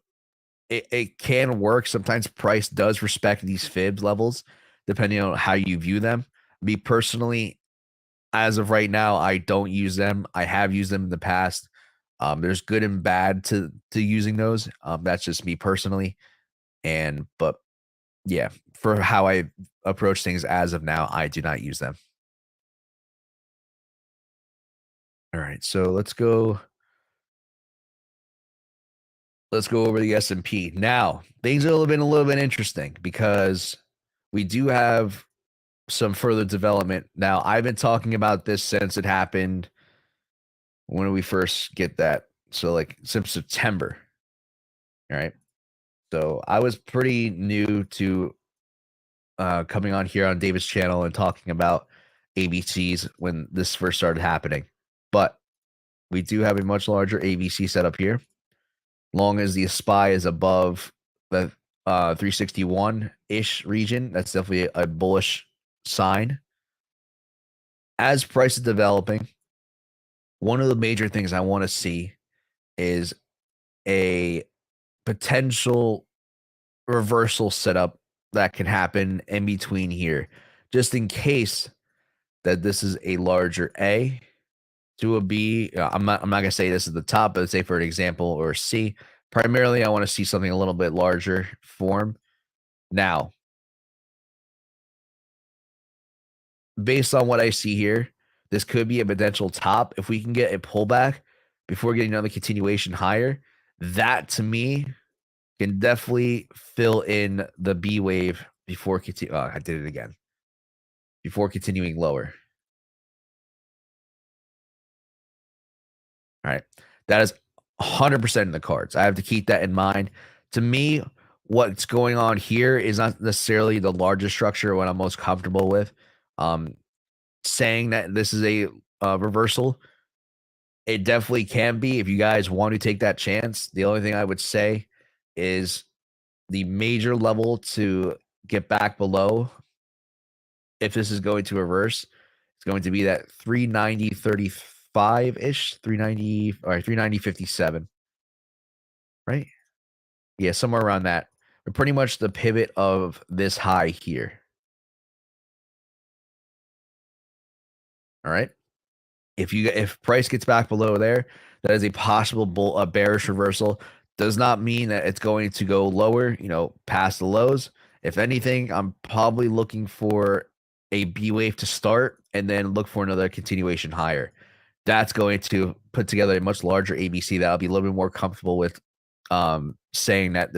it can work. Sometimes price does respect these fibs levels, depending on how you view them. Me personally, as of right now, I don't use them. I have used them in the past. There's good and bad to using those. That's just me personally. But yeah, for how I approach things as of now, I do not use them. All right, so let's go over the S&P. Now, things have been a little bit interesting because we do have some further development. Now, I've been talking about this since it happened. When did we first get that? So, like, since September. All right. So, I was pretty new to coming on here on David's channel and talking about ABCs when this first started happening. But we do have a much larger ABC setup here. Long as the SPY is above the 361-ish region, that's definitely a bullish sign. As price is developing, one of the major things I want to see is a potential reversal setup that can happen in between here, just in case that this is a larger A to a B. I'm not gonna say this is the top, but say for an example, or C. Primarily, I want to see something a little bit larger form. Now, based on what I see here, this could be a potential top. If we can get a pullback before getting another continuation higher, that to me can definitely fill in the B wave before continue. Oh, I did it again. Before continuing lower. All right. That is 100% in the cards. I have to keep that in mind. To me, what's going on here is not necessarily the largest structure, what I'm most comfortable with. Saying that this is a reversal, it definitely can be if you guys want to take that chance. The only thing I would say is the major level to get back below, if this is going to reverse, it's going to be that 390.35 ish, 390 or 390.57, right? Yeah, somewhere around that. But pretty much the pivot of this high here. All right. If price gets back below there, that is a possible a bearish reversal. Does not mean that it's going to go lower, past the lows. If anything, I'm probably looking for a B wave to start and then look for another continuation higher. That's going to put together a much larger ABC that I'll be a little bit more comfortable with, saying that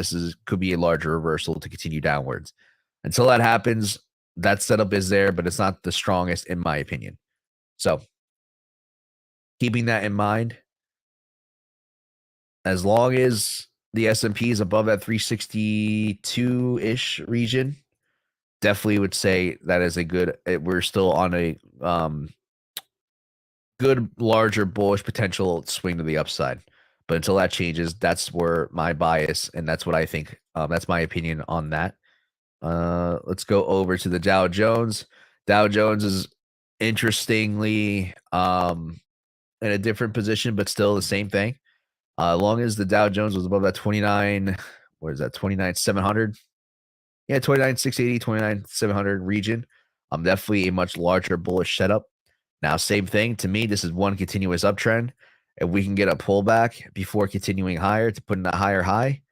could be a larger reversal to continue downwards. Until that happens, that setup is there, but it's not the strongest in my opinion. So keeping that in mind, as long as the S&P is above that 362-ish region, definitely would say that is a good, we're still on a good, larger, bullish potential swing to the upside. But until that changes, that's where my bias, and that's what I think. That's my opinion on that. Let's go over to the Dow Jones. Dow Jones is interestingly in a different position, but still the same thing. As long as the Dow Jones was above that 29, what is that, 29,700? Yeah, 29,680, 29,700 region. Definitely a much larger bullish setup. Now, same thing to me. This is one continuous uptrend. If we can get a pullback before continuing higher to put in a higher high,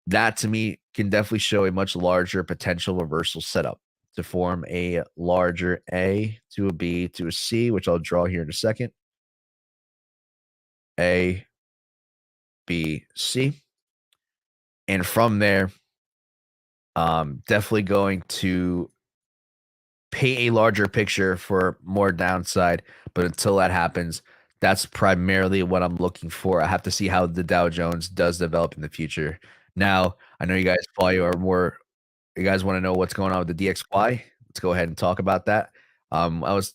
that to me can definitely show a much larger potential reversal setup to form a larger A to a B to a C, which I'll draw here in a second. A, B, C. And from there, definitely going to paint a larger picture for more downside. But until that happens, That's primarily what I'm looking for. I have to see how the Dow Jones does develop in the future. Now, I know you guys probably are more you guys wanna know what's going on with the DXY? Let's go ahead and talk about that. I was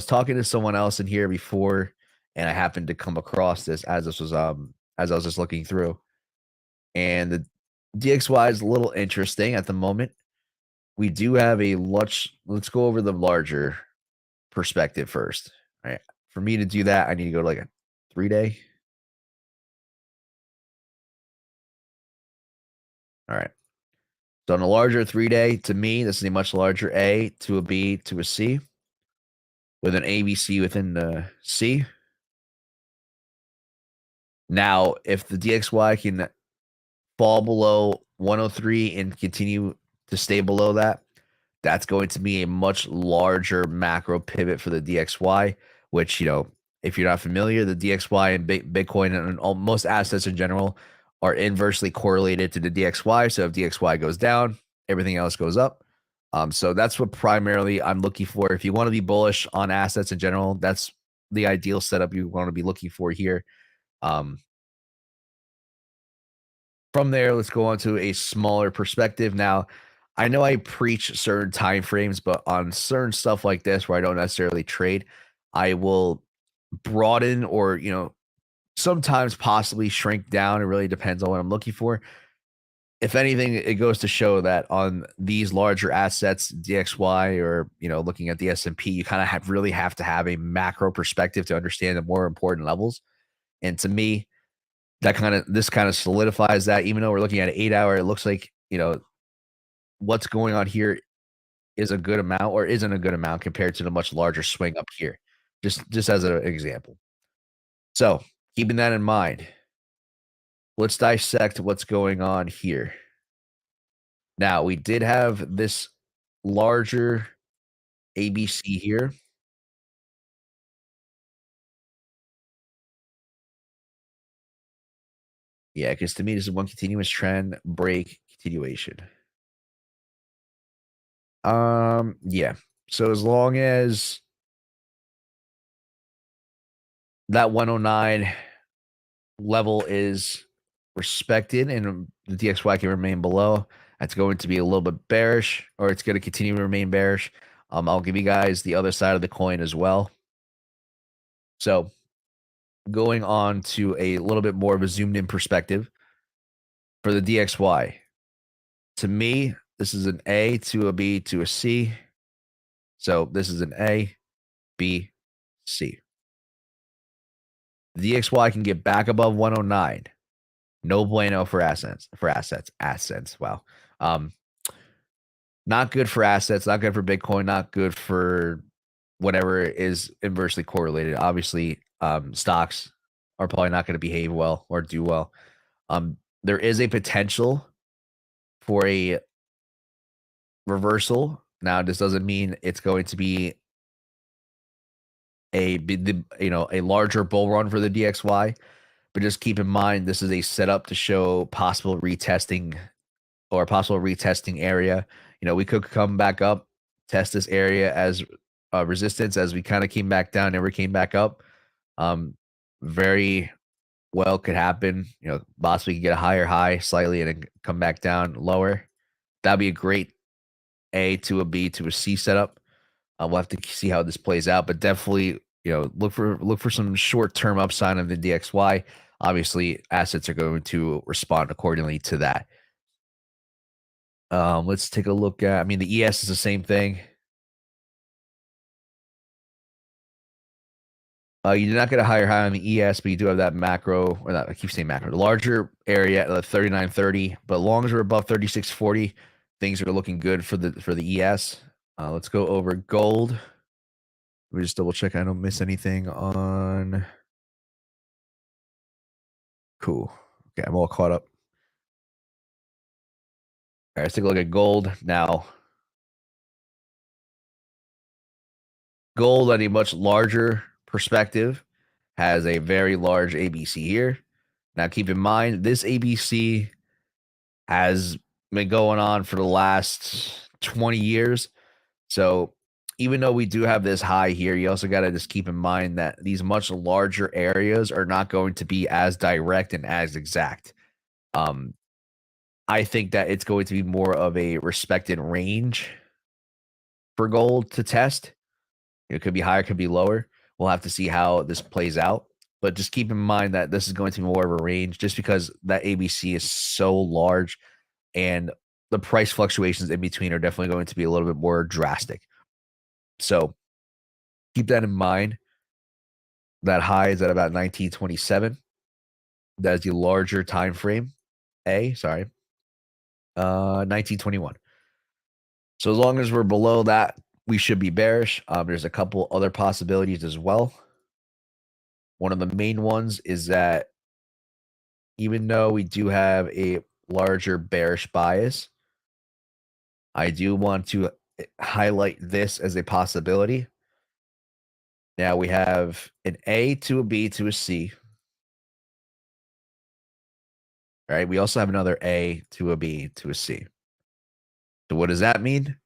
talking to someone else in here before, and I happened to come across this as I was just looking through, and the DXY is a little interesting at the moment. We do have a much let's go over the larger perspective first. All right. For me to do that, I need to go to like a 3-day. All right. So on a larger 3-day, to me, this is a much larger A to a B to a C with an ABC within the C. Now, if the DXY can fall below 103 and continue to stay below that, that's going to be a much larger macro pivot for the DXY, which, if you're not familiar, the DXY and Bitcoin and most assets in general are inversely correlated to the DXY. So if DXY goes down, everything else goes up. So that's what primarily I'm looking for. If you want to be bullish on assets in general, that's the ideal setup you want to be looking for here. Um, from there, let's go on to a smaller perspective. Now, I know I preach certain time frames, but on certain stuff like this where I don't necessarily trade, I will broaden or, sometimes possibly shrink down. It really depends on what I'm looking for. If anything, it goes to show that on these larger assets, DXY or, looking at the S&P, you kind of really have to have a macro perspective to understand the more important levels. And to me, this kind of solidifies that. Even though we're looking at an 8-hour, it looks like, what's going on here is a good amount or isn't a good amount compared to the much larger swing up here. Just as an example. So, keeping that in mind, let's dissect what's going on here. Now, we did have this larger ABC here. Yeah, because to me, this is one continuous trend, break, continuation. Yeah. So as long as that 109 level is respected and the DXY can remain below, that's going to be a little bit bearish, or it's going to continue to remain bearish. I'll give you guys the other side of the coin as well. So going on to a little bit more of a zoomed in perspective for the DXY. To me, this is an A to a B to a C. So this is an A, B, C. The DXY can get back above 109. No bueno for assets. Wow. Um, not good for assets, not good for Bitcoin, not good for whatever is inversely correlated. Obviously, stocks are probably not going to behave well or do well. There is a potential for a reversal. Now, this doesn't mean it's going to be a larger bull run for the DXY, but just keep in mind this is a setup to show possible retesting or possible retesting area. We could come back up, test this area as resistance as we kind of came back down, never came back up. Very well could happen. Possibly could get a higher high slightly and then come back down lower. That'd be a great A to a B to a C setup. We'll have to see how this plays out, but definitely, look for some short term upside of the DXY. Obviously, assets are going to respond accordingly to that. Let's take a look at. I mean, the ES is the same thing. You did not get a higher high on the ES, but you do have that macro, or not, I keep saying macro, the larger area at 39.30. But long as we're above 36.40, things are looking good for the ES. Let's go over gold. Let me just double check I don't miss anything on. Cool. Okay, I'm all caught up. All right, let's take a look at gold now. Gold at a much larger perspective has a very large ABC here. Now, keep in mind, this ABC has been going on for the last 20 years. So even though we do have this high here, you also got to just keep in mind that these much larger areas are not going to be as direct and as exact. Um, I think that it's going to be more of a respected range for gold to test. It could be higher, could be lower. We'll have to see how this plays out. But just keep in mind that this is going to be more of a range just because that ABC is so large and the price fluctuations in between are definitely going to be a little bit more drastic. So keep that in mind. That high is at about 1927. That is the larger time frame. 1921. So as long as we're below that, we should be bearish. There's a couple other possibilities as well. One of the main ones is that even though we do have a larger bearish bias, I do want to highlight this as a possibility. Now we have an A to a B to a C. Right? We also have another A to a B to a C. So what does that mean?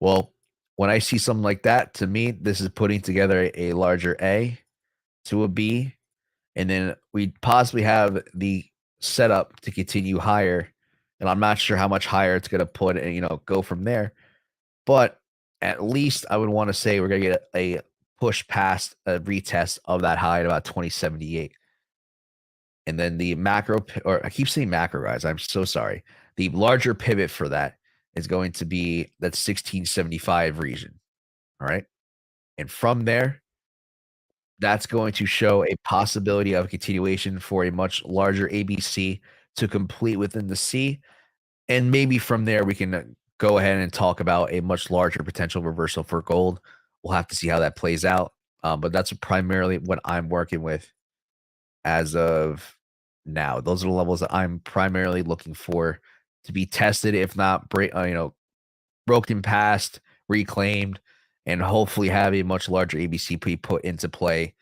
Well, when I see something like that, to me, this is putting together a larger A to a B, and then we possibly have the setup to continue higher. And I'm not sure how much higher it's going to put and, go from there. But at least I would want to say we're going to get a push past a retest of that high at about 2078. And then the macro, or I keep saying macro, guys. I'm so sorry. The larger pivot for that is going to be that 1675 region. All right. And from there, that's going to show a possibility of continuation for a much larger ABC to complete within the C. And maybe from there, we can go ahead and talk about a much larger potential reversal for gold. We'll have to see how that plays out. But that's primarily what I'm working with as of now. Those are the levels that I'm primarily looking for to be tested, if not broken past, reclaimed, and hopefully have a much larger ABCP put into play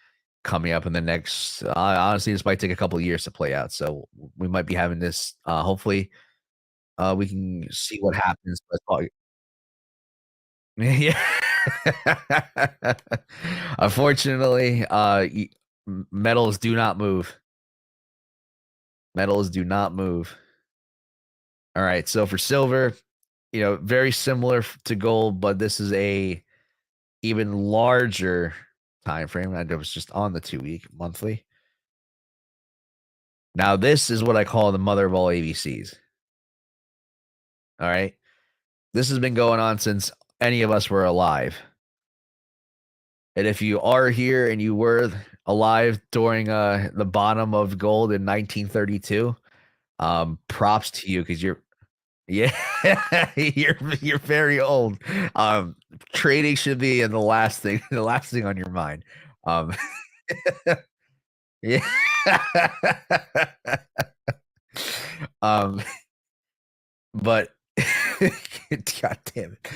coming up in the next. Honestly, this might take a couple of years to play out, so we might be having this. Hopefully, we can see what happens. Yeah. Unfortunately, metals do not move. Metals do not move. All right. So for silver, very similar to gold, but this is a even larger time frame. I was just on the 2-week monthly. Now, this is what I call the mother of all ABCs. All right. This has been going on since any of us were alive. And if you are here and you were alive during the bottom of gold in 1932, props to you because yeah, you're very old. Trading should be in the last thing on your mind. Yeah. um, but God damn it.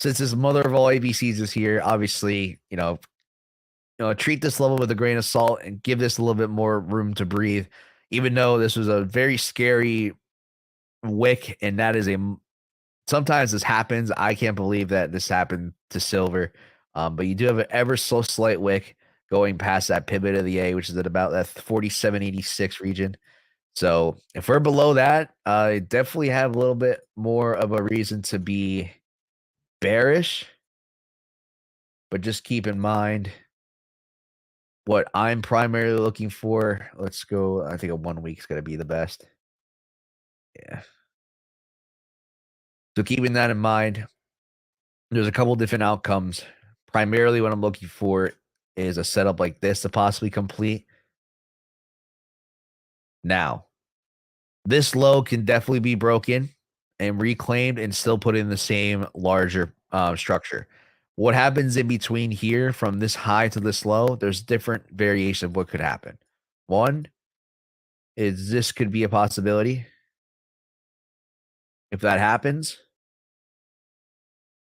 Since this mother of all ABCs is here, obviously, treat this level with a grain of salt and give this a little bit more room to breathe. Even though this was a very scary wick, and that is sometimes this happens. I can't believe that this happened to silver. But you do have an ever so slight wick going past that pivot of the A, which is at about that 4786 region. So if we're below that, I definitely have a little bit more of a reason to be bearish. But just keep in mind what I'm primarily looking for. Let's go. I think a 1 week is going to be the best. Yeah. So keeping that in mind, there's a couple different outcomes. Primarily, what I'm looking for is a setup like this to possibly complete. Now, this low can definitely be broken and reclaimed and still put in the same larger structure. What happens in between here from this high to this low, there's different variation of what could happen. One is this could be a possibility. If that happens,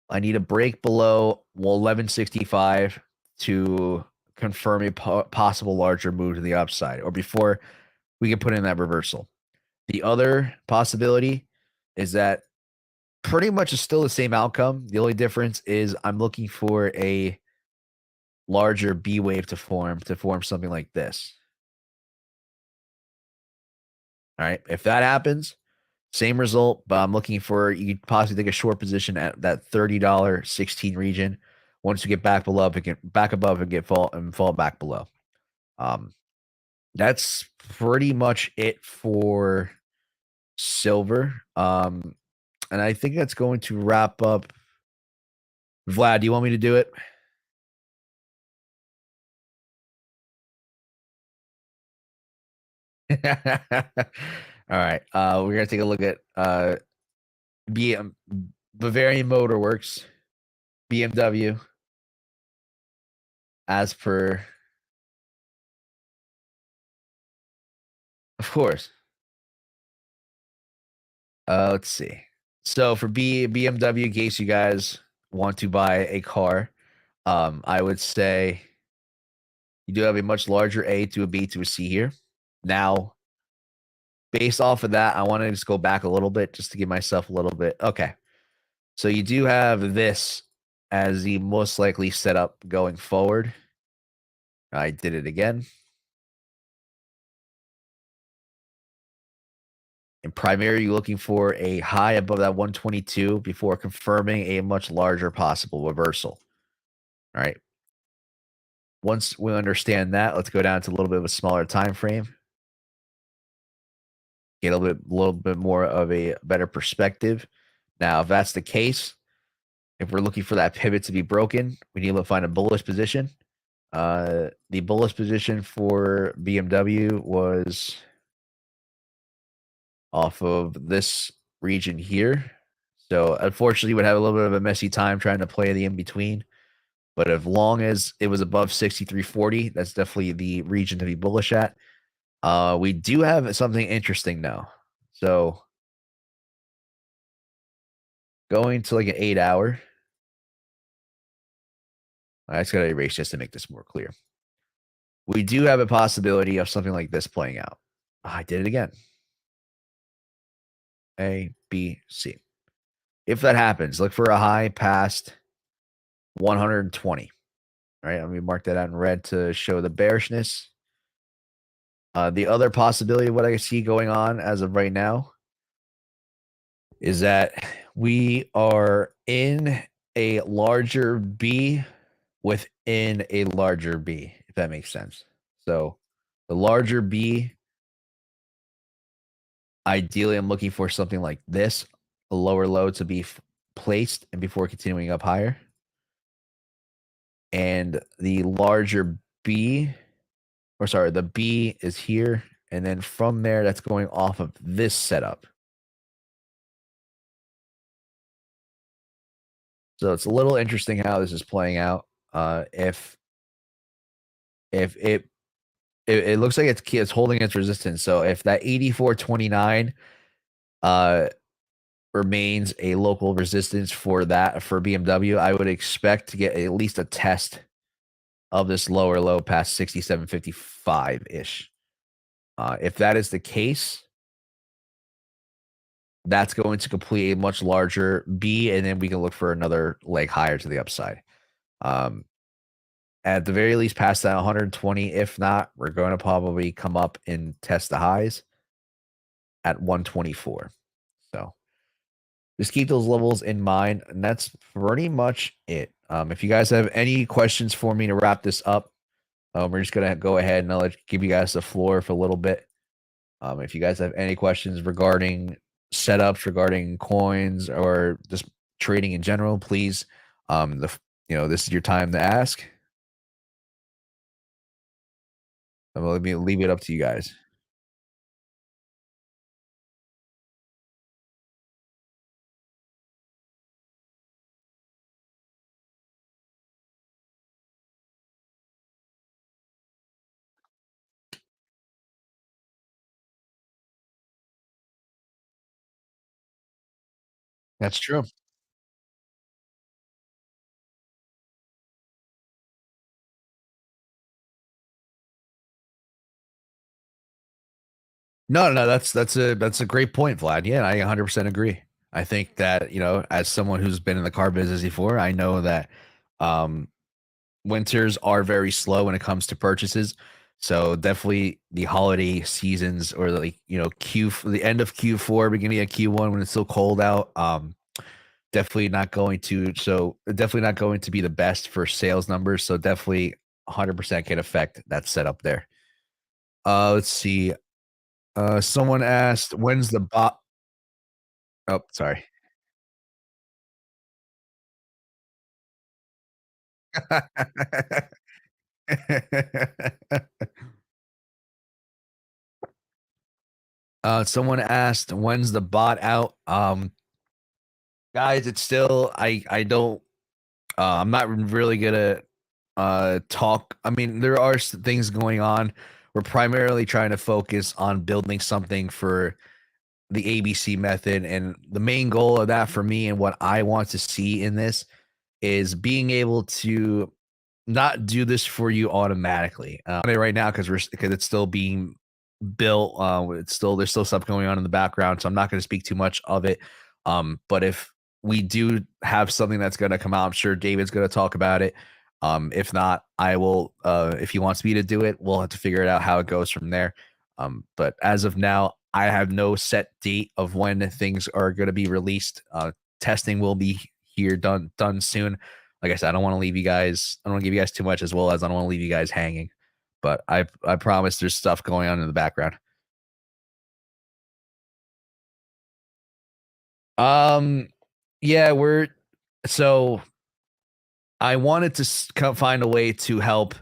I need a break below 1165 to confirm a possible larger move to the upside or before we can put in that reversal. The other possibility is that Pretty much is still the same outcome. The only difference is I'm looking for a larger B wave to form something like this. All right. If that happens, same result, but I'm looking for you could possibly take a short position at that $30 16 region. Once you get back below, it can back above and fall back below. That's pretty much it for silver. And I think that's going to wrap up. Vlad, do you want me to do it? All right. We're gonna take a look at BM Bavarian Motor Works, BMW, as per, of course. Let's see. So for BMW, in case you guys want to buy a car, I would say you do have a much larger A to a B to a C here. Now, based off of that, I want to just go back a little bit just to give myself a little bit. Okay. So you do have this as the most likely setup going forward. I did it again. In primary, you're looking for a high above that 122 before confirming a much larger possible reversal. All right. Once we understand that, let's go down to a little bit of a smaller time frame. Get a little bit more of a better perspective. Now, if that's the case, if we're looking for that pivot to be broken, we need to find a bullish position. The bullish position for BMW was off of this region here. So unfortunately, would have a little bit of a messy time trying to play the in between. But as long as it was above 63.40, that's definitely the region to be bullish at. We do have something interesting now. So going to like an 8 hour. I just got to erase just to make this more clear. We do have a possibility of something like this playing out. I did it again. A, B, C. If that happens, look for a high past 120. All right, let me mark that out in red to show the bearishness. The other possibility of what I see going on as of right now is that we are in a larger B within a larger B, if that makes sense. So the larger B, ideally, I'm looking for something like this, a lower low to be placed and before continuing up higher. And the larger B, or sorry, the B is here. And then from there, that's going off of this setup. So it's a little interesting how this is playing out. If it looks like it's holding its resistance. So if that 84.29 remains a local resistance for BMW, I would expect to get at least a test of this lower low past 67.55 ish. If that is the case, that's going to complete a much larger B, and then we can look for another leg higher to the upside. At the very least, past that 120. If not, we're going to probably come up and test the highs at 124. So just keep those levels in mind. And that's pretty much it. If you guys have any questions for me to wrap this up, we're just going to go ahead and I'll give you guys the floor for a little bit. If you guys have any questions regarding setups, regarding coins, or just trading in general, please, this is your time to ask. Let me leave it up to you guys. That's true. No, that's a great point, Vlad. Yeah, I 100% agree. I think that, as someone who's been in the car business before, I know that um, winters are very slow when it comes to purchases. So definitely the holiday seasons, or like, the end of Q4, beginning of Q1 when it's still cold out. Definitely not going to be the best for sales numbers. So definitely 100% can affect that setup there. Let's see. Someone asked, when's the bot? Oh, sorry. Someone asked, when's the bot out? Guys, it's still, I don't, I'm not really gonna talk. I mean, there are things going on. We're primarily trying to focus on building something for the ABC method, and the main goal of that for me and what I want to see in this is being able to not do this for you automatically right now, because it's still being built. It's still, there's still stuff going on in the background, so I'm not going to speak too much of it. But if we do have something that's going to come out, I'm sure David's going to talk about it. If not, I will. If he wants me to do it, we'll have to figure it out how it goes from there. But as of now, I have no set date of when things are going to be released. Testing will be here, done soon. Like I said, I don't want to leave you guys. I don't want to give you guys too much, as well as I don't want to leave you guys hanging. But I promise there's stuff going on in the background. Um, yeah, so I wanted to find a way to help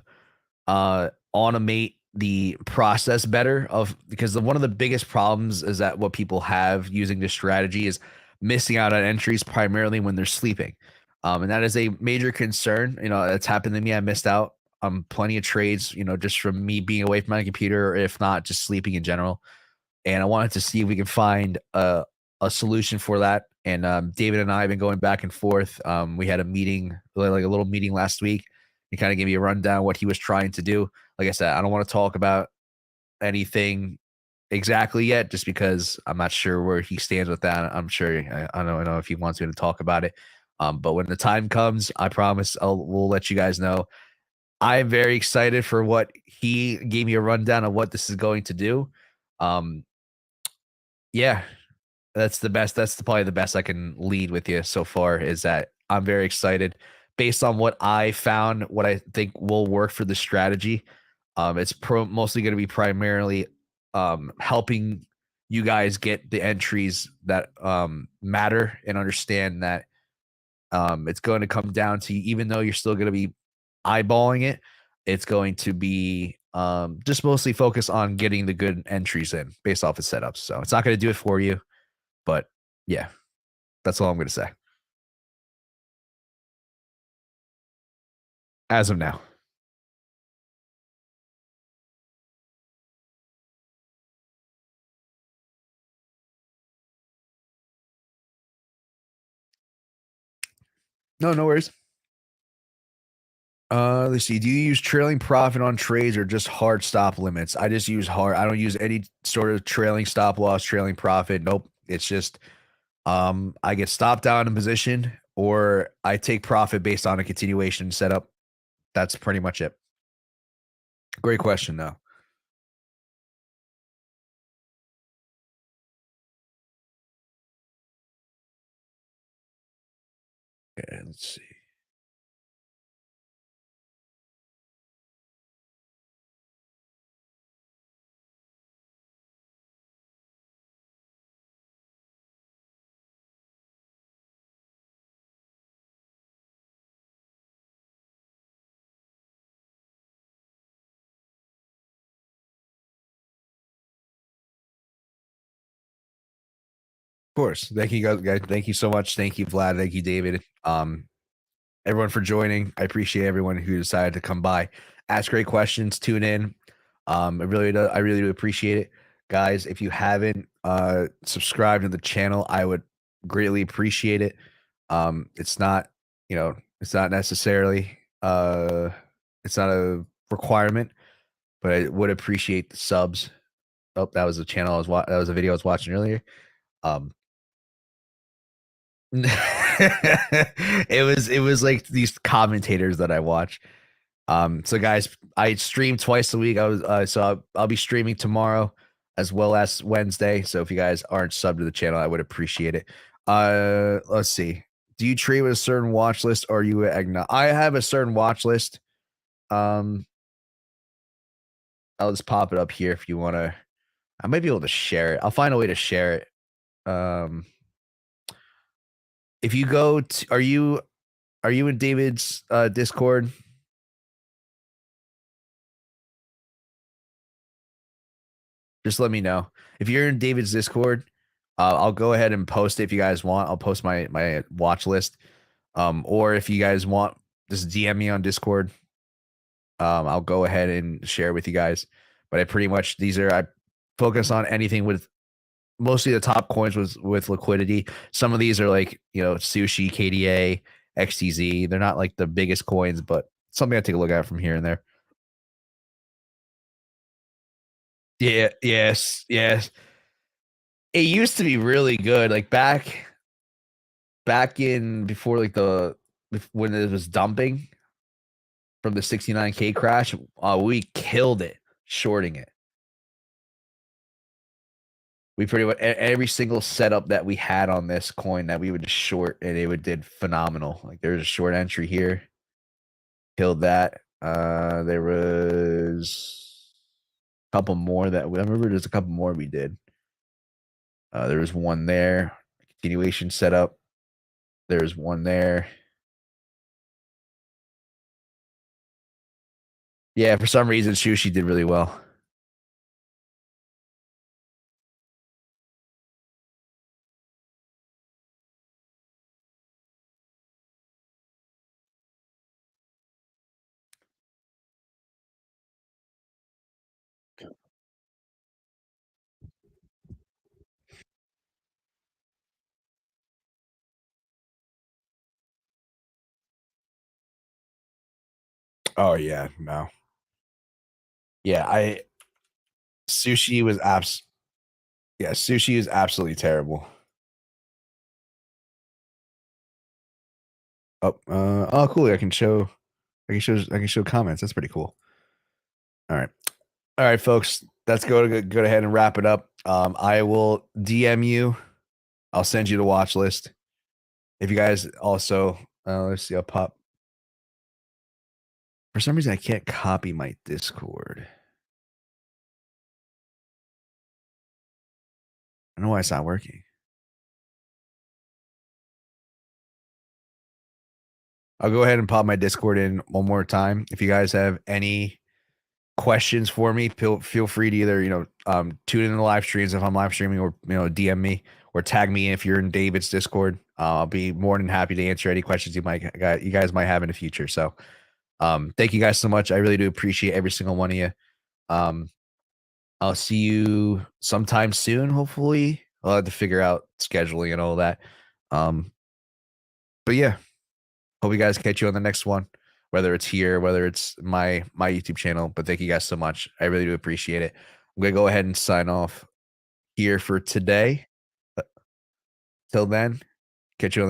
automate the process better, because one of the biggest problems is that what people have using this strategy is missing out on entries, primarily when they're sleeping. And that is a major concern. It's happened to me. I missed out on plenty of trades, just from me being away from my computer, or if not, just sleeping in general. And I wanted to see if we can find a solution for that. And David and I have been going back and forth. We had a meeting, like a little meeting last week. He kind of gave me a rundown what he was trying to do. Like I said, I don't want to talk about anything exactly yet, just because I'm not sure where he stands with that. I'm sure I don't know if he wants me to talk about it. But when the time comes, I promise we'll let you guys know. I'm very excited for what he gave me a rundown of what this is going to do. Um, yeah, that's the best. That's probably the best I can lead with you so far, is that I'm very excited based on what I found, what I think will work for the strategy. It's mostly going to be primarily helping you guys get the entries that matter, and understand that it's going to come down to, even though you're still going to be eyeballing it, it's going to be just mostly focus on getting the good entries in based off its setups. So it's not going to do it for you, but yeah, that's all I'm going to say as of now. No, no worries. Let's see. Do you use trailing profit on trades, or just hard stop limits? I just use hard. I don't use any sort of trailing stop loss, trailing profit. Nope. It's just I get stopped down in position, or I take profit based on a continuation setup. That's pretty much it. Great question, though. Okay, let's see. Of course. Thank you guys. Thank you so much. Thank you, Vlad. Thank you, David. Everyone for joining. I appreciate everyone who decided to come by, ask great questions, tune in. I really do appreciate it. Guys, if you haven't subscribed to the channel, I would greatly appreciate it. It's not, it's not necessarily it's not a requirement, but I would appreciate the subs. Oh, that was a channel that was a video I was watching earlier. Um, It was like these commentators that I watch. So guys, I stream twice a week. I'll be streaming tomorrow as well as Wednesday. So if you guys aren't subbed to the channel, I would appreciate it. Let's see. Do you trade with a certain watch list or are you I have a certain watch list. I'll just pop it up here if you want to. I might be able to share it. I'll find a way to share it. If you go to, are you in David's Discord? Just let me know. If you're in David's Discord, I'll go ahead and post it if you guys want. I'll post my watch list. Or if you guys want, just DM me on Discord. I'll go ahead and share with you guys. But I pretty much I focus on anything with mostly the top coins with liquidity. Some of these are like, Sushi, KDA, XTZ. They're not like the biggest coins, but something I take a look at from here and there. Yeah, yes. It used to be really good. Like back in before like when it was dumping from the 69K crash, we killed it shorting it. We pretty much every single setup that we had on this coin that we would short and it did phenomenal. Like there's a short entry here. Killed that. There was a couple more I remember there's a couple more we did. There was one there. Continuation setup. There's one there. Yeah, for some reason, Sushi did really well. Oh yeah, no. Yeah, Sushi was Sushi is absolutely terrible. Oh, cool. I can show comments. That's pretty cool. All right, folks. Let's go ahead and wrap it up. I will DM you. I'll send you the watch list. If you guys also, let's see, I'll pop. For some reason, I can't copy my Discord. I don't know why it's not working. I'll go ahead and pop my Discord in one more time. If you guys have any questions for me, feel free to either tune in the live streams if I'm live streaming, or DM me or tag me if you're in David's Discord. I'll be more than happy to answer any questions you guys might have in the future. So thank you guys so much. I really do appreciate every single one of you. I'll see you sometime soon, hopefully. I'll have to figure out scheduling and all that. But yeah, hope you guys catch you on the next one, whether it's here, whether it's my YouTube channel. But thank you guys so much. I really do appreciate it. I'm going to go ahead and sign off here for today. Till then, catch you on